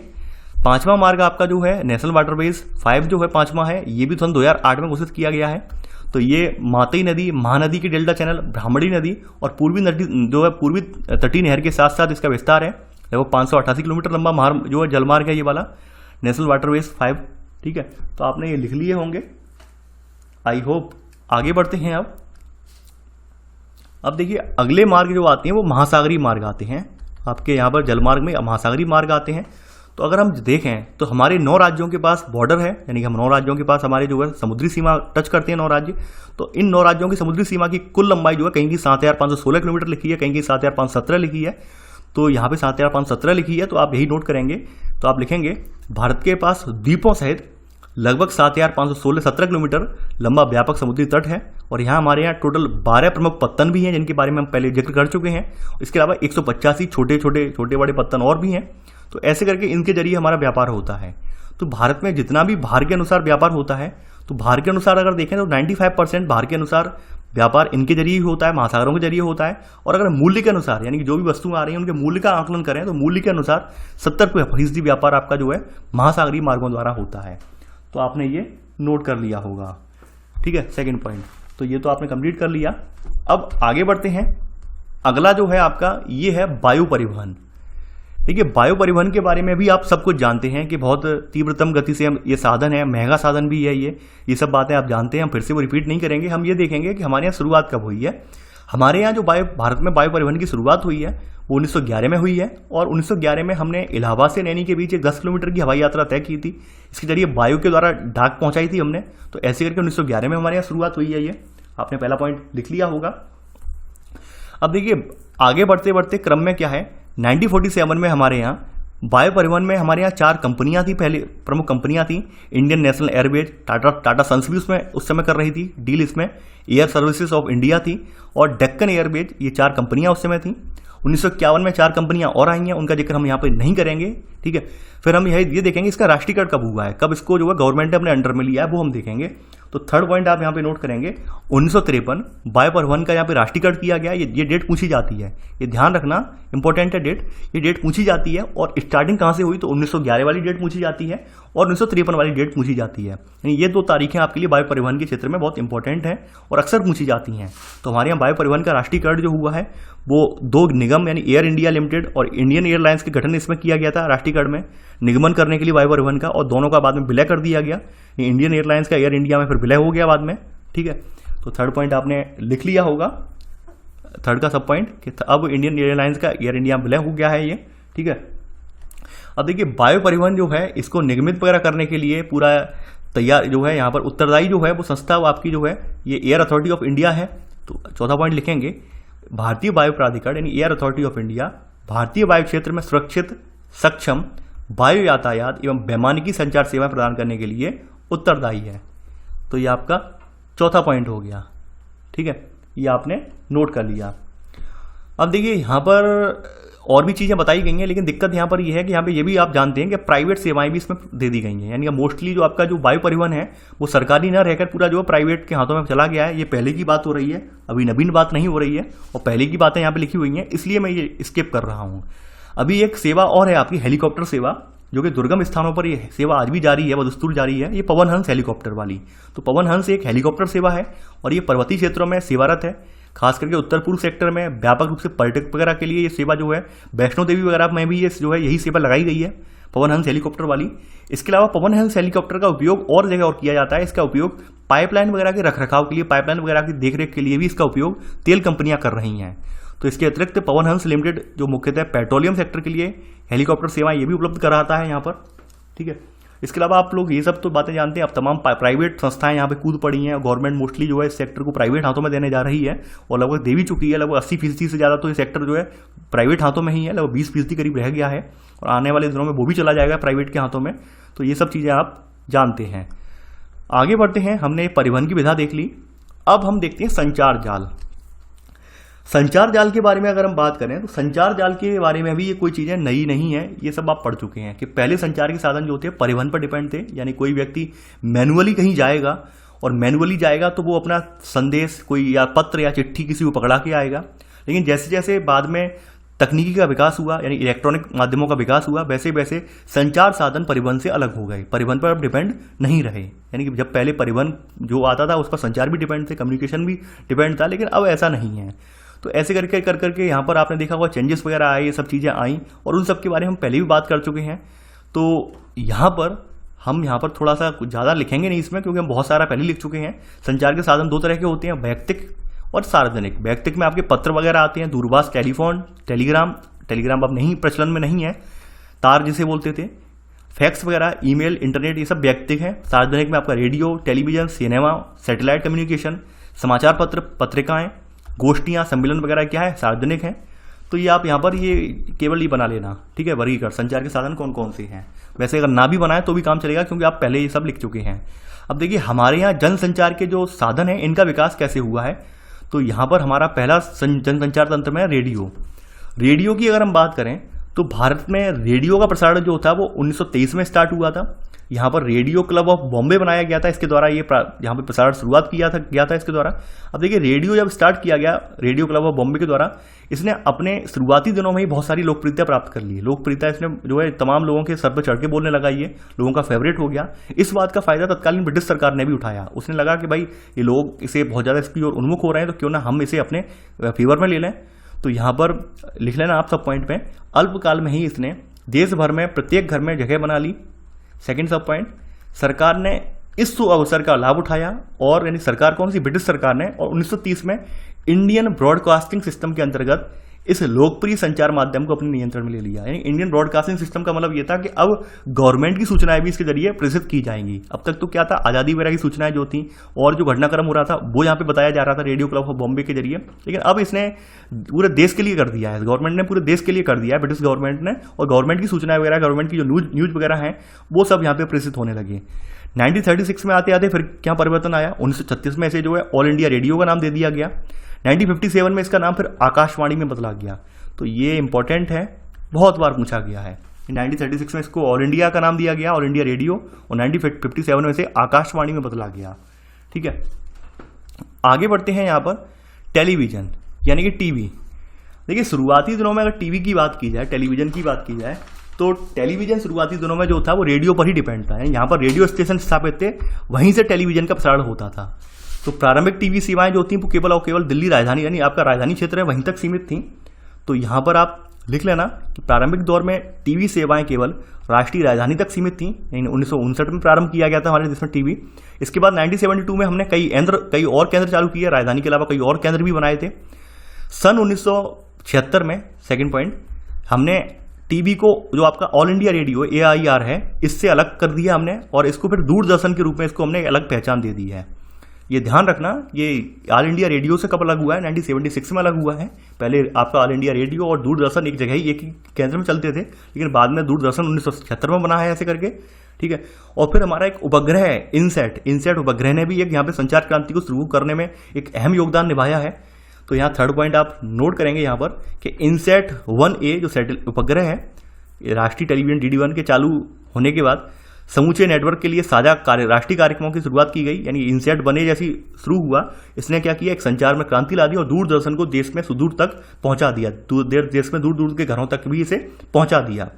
पांचवा मार्ग आपका जो है नेशनल वाटरवेज 5 जो है पांचवा है, ये भी सन 2008 में घोषित किया गया है। तो ये मातई नदी, महानदी की डेल्टा चैनल, ब्राह्मणी नदी और पूर्वी नदी जो है पूर्वी तटीय नहर के साथ साथ इसका विस्तार है, लगभग 588 किलोमीटर लंबा जो है जलमार्ग है ये वाला नेशनल वाटरवेज 5, ठीक है। तो आपने ये लिख लिए होंगे, आई होप। आगे बढ़ते हैं अब देखिए अगले मार्ग जो आते हैं वो महासागरीय मार्ग आते हैं आपके यहाँ पर, जलमार्ग में महासागरीय मार्ग आते हैं। तो अगर हम देखें तो हमारे 9 राज्यों के पास बॉर्डर है, यानी कि हम 9 राज्यों के पास हमारे जो है समुद्री सीमा टच करते हैं 9 राज्य। तो इन 9 राज्यों की समुद्री सीमा की कुल लंबाई जो है कहीं की 7,516 किलोमीटर लिखी है, कहीं की 7,517 लिखी है। तो यहाँ पे 7,517 लिखी है, तो आप यही नोट करेंगे। तो आप लिखेंगे भारत के पास द्वीपों सहित लगभग 7,517 किलोमीटर लंबा व्यापक समुद्री तट है। और यहाँ हमारे यहाँ टोटल 12 प्रमुख पत्तन भी हैं जिनके बारे में हम पहले जिक्र कर चुके हैं। इसके अलावा 185 छोटे बड़े पत्तन और भी हैं। तो ऐसे करके इनके जरिए हमारा व्यापार होता है। तो भारत में जितना भी भार के अनुसार व्यापार होता है, तो भार के अनुसार अगर देखें तो 95% भार के अनुसार व्यापार इनके जरिए ही होता है, महासागरों के जरिए होता है। और अगर मूल्य के अनुसार यानी कि जो भी वस्तुएं आ रही हैं उनके मूल्य का आकलन करें तो मूल्य के अनुसार 70% व्यापार आपका जो है महासागरीय मार्गों द्वारा होता है। तो आपने ये नोट कर लिया होगा, ठीक है। सेकंड पॉइंट तो ये तो आपने कंप्लीट कर लिया। अब आगे बढ़ते हैं। अगला जो है आपका ये है वायु परिवहन। देखिए वायु परिवहन के बारे में भी आप सब कुछ जानते हैं कि बहुत तीव्रतम गति से हम ये साधन है, महंगा साधन भी है ये सब बातें आप जानते हैं, हम फिर से वो रिपीट नहीं करेंगे। हम ये देखेंगे कि हमारे यहाँ शुरुआत कब हुई है। हमारे यहाँ जो भारत में वायु परिवहन की शुरुआत हुई है वो 1911 में हुई है। और 1911 में हमने इलाहाबाद से नैनी के बीच एक 10 किलोमीटर की हवाई यात्रा तय की थी। इसके जरिए वायु के द्वारा डाक पहुंचाई थी हमने। तो ऐसे करके 1911 में हमारे यहाँ शुरुआत हुई है। ये आपने पहला पॉइंट लिख लिया होगा। अब देखिए आगे बढ़ते बढ़ते क्रम में क्या है, 1947 में हमारे यहाँ वायु परिवहन में हमारे यहाँ 4 कंपनियां थी, पहले प्रमुख कंपनियां थी। Indian National Airways, Tata Sons भी उसमें उस समय कर रही थी डील। इसमें एयर सर्विसेज ऑफ इंडिया थी और डेक्कन एयरवेज, ये 4 कंपनियां उस समय थी। 1951 में 4 कंपनियां और आई हैं, उनका जिक्र हम यहाँ पे नहीं करेंगे, ठीक है। फिर हम ये देखेंगे इसका राष्ट्रीयकरण कब हुआ है, कब इसको जो है गवर्नमेंट ने अपने अंडर में लिया है, वो हम देखेंगे। तो थर्ड पॉइंट आप यहाँ पे नोट करेंगे 1953 वायु परिवहन का यहाँ पे राष्ट्रीयकरण किया गया। ये डेट पूछी जाती है, ये ध्यान रखना, इंपॉर्टेंट है डेट। ये डेट पूछी जाती है और स्टार्टिंग कहाँ से हुई तो 1911 वाली डेट पूछी जाती है और 1953 वाली डेट पूछी जाती है। यानी ये 2 तारीखें आपके लिए वायु परिवहन के क्षेत्र में बहुत इंपॉर्टेंट हैं और अक्सर पूछी जाती हैं। तो हमारे यहाँ वायु परिवहन का राष्ट्रीयकरण जो हुआ है वो 2 निगम यानी एयर इंडिया लिमिटेड और इंडियन एयरलाइंस के गठन इसमें किया गया था राष्ट्रीयकरण में, निगमन करने के लिए वायु परिवहन का, और दोनों का बाद में विलय कर दिया गया। इंडियन एयरलाइंस का एयर इंडिया में फिर विलय हो गया बाद में, ठीक है। तो थर्ड पॉइंट आपने लिख लिया होगा, थर्ड का सब पॉइंट कि अब इंडियन एयरलाइंस का एयर इंडिया में विलय हो गया है ये, ठीक है। अब देखिए वायु परिवहन जो है इसको निगमित वगैरह करने के लिए पूरा तैयार जो है यहाँ पर उत्तरदायी जो है वो संस्था आपकी जो है ये एयर अथॉरिटी ऑफ इंडिया है। तो चौथा पॉइंट लिखेंगे भारतीय वायु प्राधिकरण यानी एयर अथॉरिटी ऑफ इंडिया भारतीय वायु क्षेत्र में सुरक्षित, सक्षम वायु यातायात एवं वैमानिकी संचार सेवाएं प्रदान करने के लिए उत्तरदायी है। तो ये आपका चौथा पॉइंट हो गया, ठीक है। ये आपने नोट कर लिया। अब देखिए यहाँ पर और भी चीज़ें बताई गई हैं, लेकिन दिक्कत यहाँ पर ये है कि यहाँ पे ये भी आप जानते हैं कि प्राइवेट सेवाएं भी इसमें दे दी गई हैं। यानी कि मोस्टली जो आपका जो वायु परिवहन है वो सरकारी ना रहकर पूरा जो प्राइवेट के हाथों में चला गया है। ये पहले की बात हो रही है, अभी नवीन बात नहीं हो रही है, और पहले की बातें यहाँ पे लिखी हुई हैं, इसलिए मैं ये स्किप कर रहा हूँ। अभी एक सेवा और है आपकी हेलीकॉप्टर सेवा, जो कि दुर्गम स्थानों पर ये सेवा आज भी जारी है, बदस्तूर जारी है। ये पवन हंस हेलीकॉप्टर वाली। तो पवन हंस एक हेलीकॉप्टर सेवा है और ये पर्वतीय क्षेत्रों में सेवारत है, खास करके उत्तर पूर्व सेक्टर में व्यापक रूप से पर्यटक वगैरह के लिए ये सेवा जो है, वैष्णो देवी वगैरह में भी ये जो है यही सेवा लगाई गई है पवन हंस हेलीकॉप्टर वाली। इसके अलावा पवन हंस हेलीकॉप्टर का उपयोग और जगह और किया जाता है। इसका उपयोग पाइपलाइन वगैरह के रखरखाव के लिए, पाइपलाइन वगैरह की देखरेख के लिए भी इसका उपयोग तेल कंपनियां कर रही हैं। तो इसके अतिरिक्त पवन हंस लिमिटेड जो मुख्यतः पेट्रोलियम सेक्टर के लिए हेलीकॉप्टर सेवाएं ये भी उपलब्ध कराता है यहाँ पर, ठीक है। इसके अलावा आप लोग ये सब तो बातें जानते हैं, अब तमाम प्राइवेट संस्थाएं यहाँ पे कूद पड़ी हैं। गवर्नमेंट मोस्टली जो है इस सेक्टर को प्राइवेट हाथों में देने जा रही है और लगभग दे भी चुकी है। लगभग 80% से ज़्यादा तो ये सेक्टर जो है प्राइवेट हाथों में ही है, लगभग 20% करीब रह गया है और आने वाले दिनों में वो भी चला जाएगा प्राइवेट के हाथों में। तो ये सब चीज़ें आप जानते हैं। आगे बढ़ते हैं, हमने परिवहन की विधा देख ली। अब हम देखते हैं संचार जाल। संचार जाल के बारे में अगर हम बात करें तो संचार जाल के बारे में भी ये कोई चीज़ें नई नहीं है, ये सब आप पढ़ चुके हैं कि पहले संचार के साधन जो थे परिवहन पर डिपेंड थे। यानी कोई व्यक्ति मैनुअली कहीं जाएगा और मैनुअली जाएगा तो वो अपना संदेश कोई या पत्र या चिट्ठी किसी को पकड़ा के आएगा। लेकिन जैसे जैसे बाद में तकनीकी का विकास हुआ यानी इलेक्ट्रॉनिक माध्यमों का विकास हुआ, वैसे वैसे संचार साधन परिवहन से अलग हो गए, परिवहन पर अब डिपेंड नहीं रहे। यानी कि जब पहले परिवहन जो आता था उस पर संचार भी डिपेंड थे, कम्युनिकेशन भी डिपेंड था, लेकिन अब ऐसा नहीं है। तो ऐसे करके कर करके यहाँ पर आपने देखा हुआ चेंजेस वगैरह आए, ये सब चीज़ें आई और उन सब के बारे में हम पहले भी बात कर चुके हैं। तो यहाँ पर हम यहाँ पर थोड़ा सा कुछ ज़्यादा लिखेंगे नहीं इसमें, क्योंकि हम बहुत सारा पहले लिख चुके हैं। संचार के साधन 2 तरह के होते हैं, वैयक्तिक और सार्वजनिक। वैयक्तिक में आपके पत्र वगैरह आते हैं, दूरभाष, टेलीफोन, टेलीग्राम अब नहीं प्रचलन में नहीं है, तार जिसे बोलते थे, फैक्स वगैरह, ईमेल, इंटरनेट, ये सब वैयक्तिक है। सार्वजनिक में आपका radio, television, cinema, satellite communication, समाचार पत्र, पत्रिकाएं, गोष्ठियाँ, सम्मेलन वगैरह क्या है, सार्वजनिक है। तो ये आप यहाँ पर ये केवल ये बना लेना, ठीक है, वर्गीकरण संचार के साधन कौन कौन से हैं। वैसे अगर ना भी बनाए तो भी काम चलेगा, क्योंकि आप पहले ये सब लिख चुके हैं। अब देखिए हमारे यहाँ जनसंचार के जो साधन हैं इनका विकास कैसे हुआ है। तो यहाँ पर हमारा पहला जनसंचार तंत्र में रेडियो। रेडियो की अगर हम बात करें तो भारत में रेडियो का प्रसारण जो था वो 1923 में स्टार्ट हुआ था। यहाँ पर रेडियो क्लब ऑफ बॉम्बे बनाया गया था, इसके द्वारा ये यहाँ पे प्रसारण शुरुआत गया था इसके द्वारा। अब देखिए रेडियो जब स्टार्ट किया गया रेडियो क्लब ऑफ बॉम्बे के द्वारा, इसने अपने शुरुआती दिनों में ही बहुत सारी लोकप्रियता प्राप्त कर ली। लोकप्रियता इसने जो है तमाम लोगों के सर पर चढ़ के बोलने लगा, ये लोगों का फेवरेट हो गया। इस बात का फायदा तत्कालीन ब्रिटिश सरकार ने भी उठाया। उसने लगा कि भाई ये लोग इसे बहुत ज़्यादा इसकी ओर उन्मुख हो रहे हैं, तो क्यों ना हम इसे अपने फेवर में ले लें। तो यहाँ पर लिख लेना आप सब पॉइंट में, अल्पकाल में ही इसने देश भर में प्रत्येक घर में जगह बना ली। सेकंड सब पॉइंट, सरकार ने इस अवसर का लाभ उठाया, और यानी सरकार कौन सी, ब्रिटिश सरकार ने, और 1930 में इंडियन ब्रॉडकास्टिंग सिस्टम के अंतर्गत इस लोकप्रिय संचार माध्यम को अपने नियंत्रण में ले लिया। यानी इंडियन ब्रॉडकास्टिंग सिस्टम का मतलब यह था कि अब गवर्नमेंट की सूचनाएं भी इसके जरिए प्रेषित की जाएंगी। अब तक तो क्या था, आज़ादी वगैरह की सूचनाएं जो थी और जो घटनाक्रम हो रहा था वो यहाँ पे बताया जा रहा था रेडियो क्लब ऑफ बॉम्बे के जरिए, लेकिन अब इसने पूरे देश के लिए कर दिया है, गवर्नमेंट ने पूरे देश के लिए कर दिया है, ब्रिटिश गवर्नमेंट ने, और गवर्नमेंट की सूचनाएं वगैरह, गवर्नमेंट की जो न्यूज वगैरह हैं वो सब यहाँ पे प्रेषित होने लगे। 1936 में आते आते फिर क्या परिवर्तन आया, 1936 में इसे जो है ऑल इंडिया रेडियो का नाम दे दिया गया। 1957 में इसका नाम फिर आकाशवाणी में बदला गया। तो ये इंपॉर्टेंट है, बहुत बार पूछा गया है। 1936 में इसको ऑल इंडिया का नाम दिया गया, ऑल इंडिया रेडियो, और 1957 में इसे आकाशवाणी में बदला गया। ठीक है, आगे बढ़ते हैं यहाँ पर टेलीविजन यानी कि टीवी। देखिए शुरुआती दिनों में अगर टीवी की बात की जाए, टेलीविजन की बात की जाए, तो टेलीविजन शुरुआती दिनों में जो था वो रेडियो पर ही डिपेंड था। यहाँ पर रेडियो स्टेशन स्थापित थे, वहीं से टेलीविजन का प्रसारण होता था। तो प्रारंभिक टीवी सेवाएं जो थी वो केवल और केवल दिल्ली राजधानी यानी आपका राजधानी क्षेत्र है वहीं तक सीमित थी। तो यहाँ पर आप लिख लेना कि प्रारंभिक दौर में टीवी सेवाएं केवल राष्ट्रीय राजधानी तक सीमित थी। 1959 में प्रारंभ किया गया था हमारे देश में टीवी। इसके बाद 1972 में हमने कई और केंद्र चालू किए, राजधानी के अलावा कई और केंद्र भी बनाए थे। सन 1976 में सेकंड पॉइंट, हमने टीवी को जो आपका ऑल इंडिया रेडियो AIR है इससे अलग कर दिया हमने, और इसको फिर दूरदर्शन के रूप में इसको हमने अलग पहचान दे दी है। ये ध्यान रखना, ये ऑल इंडिया रेडियो से कब अलग हुआ है, 1976 में अलग हुआ है। पहले आपका ऑल इंडिया रेडियो और दूरदर्शन एक जगह ही एक ही केंद्र में चलते थे, लेकिन बाद में दूरदर्शन 1976 में बना है ऐसे करके। ठीक है, और फिर हमारा एक उपग्रह है इनसेट उपग्रह ने भी एक यहाँ पे संचार क्रांति को शुरू करने में एक अहम योगदान निभाया है। तो यहाँ थर्ड पॉइंट आप नोट करेंगे यहाँ पर कि इनसेट 1A जो उपग्रह है, राष्ट्रीय टेलीविजन DD1 के चालू होने के बाद समूचे नेटवर्क के लिए साझा राष्ट्रीय कार्यक्रमों की शुरुआत की गई। यानी इनसेट 1A जैसी शुरू हुआ, इसने क्या किया, एक संचार में क्रांति ला दी और दूरदर्शन को देश में सुदूर तक पहुंचा दिया, देश में दूर दूर के घरों तक भी इसे पहुंचा दिया।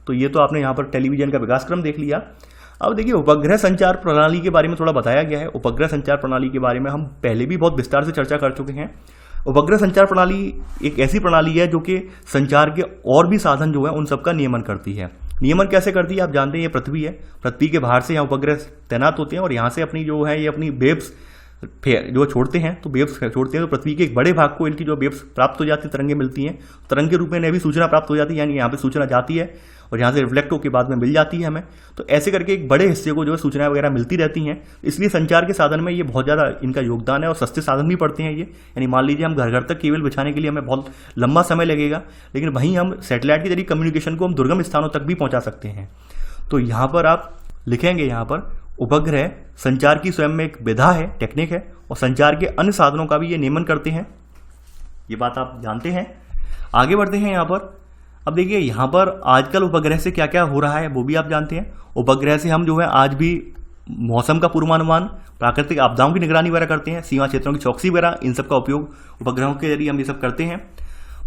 तो ये तो आपने यहाँ पर टेलीविजन का विकास क्रम देख लिया। अब देखिए उपग्रह संचार प्रणाली के बारे में थोड़ा बताया गया है। उपग्रह संचार प्रणाली के बारे में हम पहले भी बहुत विस्तार से चर्चा कर चुके हैं। उपग्रह संचार प्रणाली एक ऐसी प्रणाली है जो कि संचार के और भी साधन जो है उन सबका नियमन करती है। नियमन कैसे करती है आप जानते हैं, ये पृथ्वी है, पृथ्वी के बाहर से यहाँ उपग्रह तैनात होते हैं और यहाँ से अपनी जो है ये अपनी वेव्स जो छोड़ते हैं, तो वेव्स छोड़ते हैं, तो पृथ्वी के एक बड़े भाग को इनकी जो वेव्स प्राप्त हो जाती है, तरंगे मिलती हैं, तरंग के रूप में इन्हें भी सूचना प्राप्त हो जाती है। यानी यहाँ पे सूचना जाती है और यहाँ से रिफ्लेक्ट होकर बाद में मिल जाती है हमें। तो ऐसे करके एक बड़े हिस्से को जो है सूचनाएं वगैरह मिलती रहती हैं। इसलिए संचार के साधन में ये बहुत ज़्यादा इनका योगदान है और सस्ते साधन भी पड़ते हैं ये। यानी मान लीजिए हम घर घर तक केबल बिछाने के लिए हमें बहुत लंबा समय लगेगा, लेकिन वहीं हम सैटेलाइट के जरिए कम्युनिकेशन को हम दुर्गम स्थानों तक भी पहुँचा सकते हैं। तो यहाँ पर आप लिखेंगे, यहाँ पर उपग्रह संचार की स्वयं में एक विधा है, टेक्निक है, और संचार के अन्य साधनों का भी ये नियमन करते हैं। ये बात आप जानते हैं। आगे बढ़ते हैं यहाँ पर। अब देखिए यहाँ पर आजकल उपग्रह से क्या क्या हो रहा है वो भी आप जानते हैं। उपग्रह से हम जो है आज भी मौसम का पूर्वानुमान, प्राकृतिक आपदाओं की निगरानी वगैरह करते हैं, सीमा क्षेत्रों की चौकसी वगैरह, इन सब का उपयोग उपग्रहों के जरिए हम ये सब करते हैं।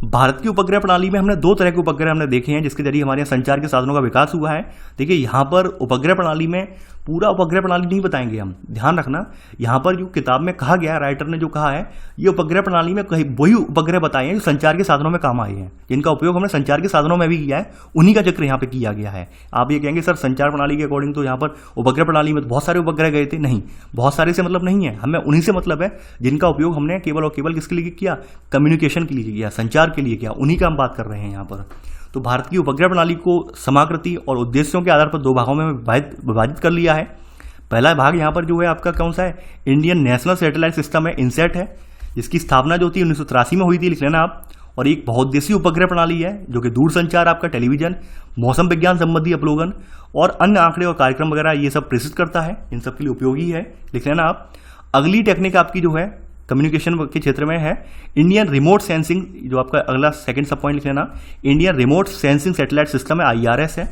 भारत की उपग्रह प्रणाली में हमने दो तरह के उपग्रह हमने देखे हैं जिसके जरिए हमारे यहाँ संचार के साधनों का विकास हुआ है। देखिए यहाँ पर उपग्रह प्रणाली में पूरा उपग्रह प्रणाली नहीं बताएंगे हम, ध्यान रखना। यहाँ पर जो किताब में कहा गया है, राइटर ने जो कहा है, ये उपग्रह प्रणाली में कहीं वही उपग्रह बताए हैं जो संचार के साधनों में काम आए हैं, जिनका उपयोग हमने संचार के साधनों में भी किया है, उन्हीं का जिक्र यहाँ पे किया गया है। आप ये कहेंगे सर संचार प्रणाली के अकॉर्डिंग तो यहाँ पर उपग्रह प्रणाली में बहुत सारे उपग्रह गए थे, नहीं, बहुत सारे से मतलब नहीं है, हमें उन्हीं से मतलब है जिनका उपयोग हमने केवल और केवल किसके लिए किया, कम्युनिकेशन के लिए किया, संचार के लिए किया, उन्हीं का हम बात कर रहे हैं यहाँ पर। तो भारत की उपग्रह प्रणाली को समाकृति और उद्देश्यों के आधार पर दो भागों में विभाजित कर लिया है। पहला भाग यहाँ पर जो है आपका कौन सा है, इंडियन नेशनल सैटेलाइट सिस्टम है, इनसेट है, जिसकी स्थापना जो थी 1983 में हुई थी, लिख लेना आप। और एक बहुउद्देशीय उपग्रह प्रणाली है जो कि दूर संचार, आपका टेलीविजन, मौसम विज्ञान संबंधी अवलोकन और अन्य आंकड़े और कार्यक्रम वगैरह ये सब प्रेषित करता है, इन सब के लिए उपयोगी है, लिख लेना आप। अगली टेक्निक आपकी जो है कम्युनिकेशन के क्षेत्र में है इंडियन रिमोट सेंसिंग, जो आपका अगला सेकंड सब पॉइंट लिख लेना, Indian remote sensing satellite system है, IRS है।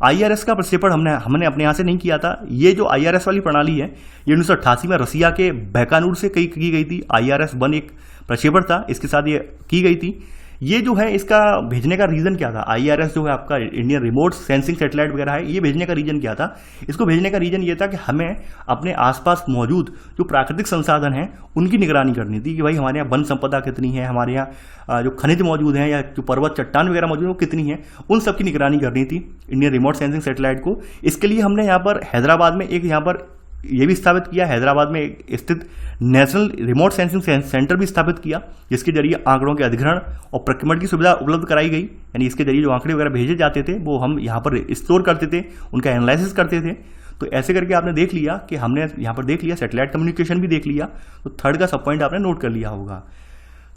IRS का प्रक्षेपण हमने अपने यहाँ से नहीं किया था। ये जो IRS वाली प्रणाली है ये 1988 में रसिया के बैकानूर से की गई थी। IRS-1 एक प्रक्षेपण था, इसके साथ ये की गई थी। ये जो है इसका भेजने का रीज़न क्या था? IRS जो है आपका इंडियन रिमोट सेंसिंग सैटेलाइट वगैरह है, ये भेजने का रीज़न क्या था? इसको भेजने का रीज़न ये था कि हमें अपने आसपास मौजूद जो प्राकृतिक संसाधन हैं उनकी निगरानी करनी थी कि भाई हमारे यहाँ वन संपदा कितनी है, हमारे यहाँ जो खनिज मौजूद हैं या जो पर्वत चट्टान वगैरह मौजूद है वो कितनी है, उन सब की निगरानी करनी थी इंडियन रिमोट सेंसिंग सैटेलाइट को। इसके लिए हमने यहाँ पर हैदराबाद में एक यहाँ पर ये भी स्थापित किया, हैदराबाद में स्थित नेशनल रिमोट सेंसिंग सेंटर भी स्थापित किया, जिसके जरिए आंकड़ों के अधिग्रहण और प्रक्रमण की सुविधा उपलब्ध कराई गई। यानी इसके जरिए जो आंकड़े वगैरह भेजे जाते थे वो हम यहाँ पर स्टोर करते थे, उनका एनालिसिस करते थे। तो ऐसे करके आपने देख लिया कि हमने यहाँ पर देख लिया सैटेलाइट कम्युनिकेशन भी देख लिया, तो थर्ड का सब पॉइंट आपने नोट कर लिया होगा।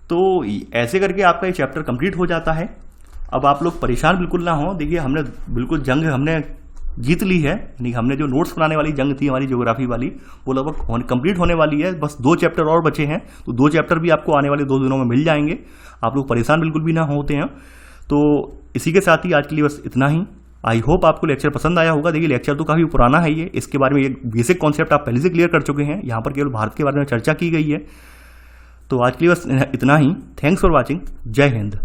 तो ऐसे करके आपका ये चैप्टर कंप्लीट हो जाता है। अब आप लोग परेशान बिल्कुल ना हो, देखिए हमने बिल्कुल जंग हमने जीत ली है। यानी हमने जो नोट्स बनाने वाली जंग थी हमारी ज्योग्राफी वाली वो लगभग कंप्लीट होने वाली है। बस 2 चैप्टर और बचे हैं, तो 2 चैप्टर भी आपको आने वाले 2 दिनों में मिल जाएंगे। आप लोग परेशान बिल्कुल भी ना होते हैं। तो इसी के साथ ही आज के लिए बस इतना ही। आई होप आपको लेक्चर पसंद आया होगा। देखिए लेक्चर तो काफ़ी पुराना है ये, इसके बारे में एक बेसिक कॉन्सेप्ट आप पहले से क्लियर कर चुके हैं। यहाँ पर केवल भारत के बारे में चर्चा की गई है। तो आज के लिए बस इतना ही। Thanks for watching. जय हिंद।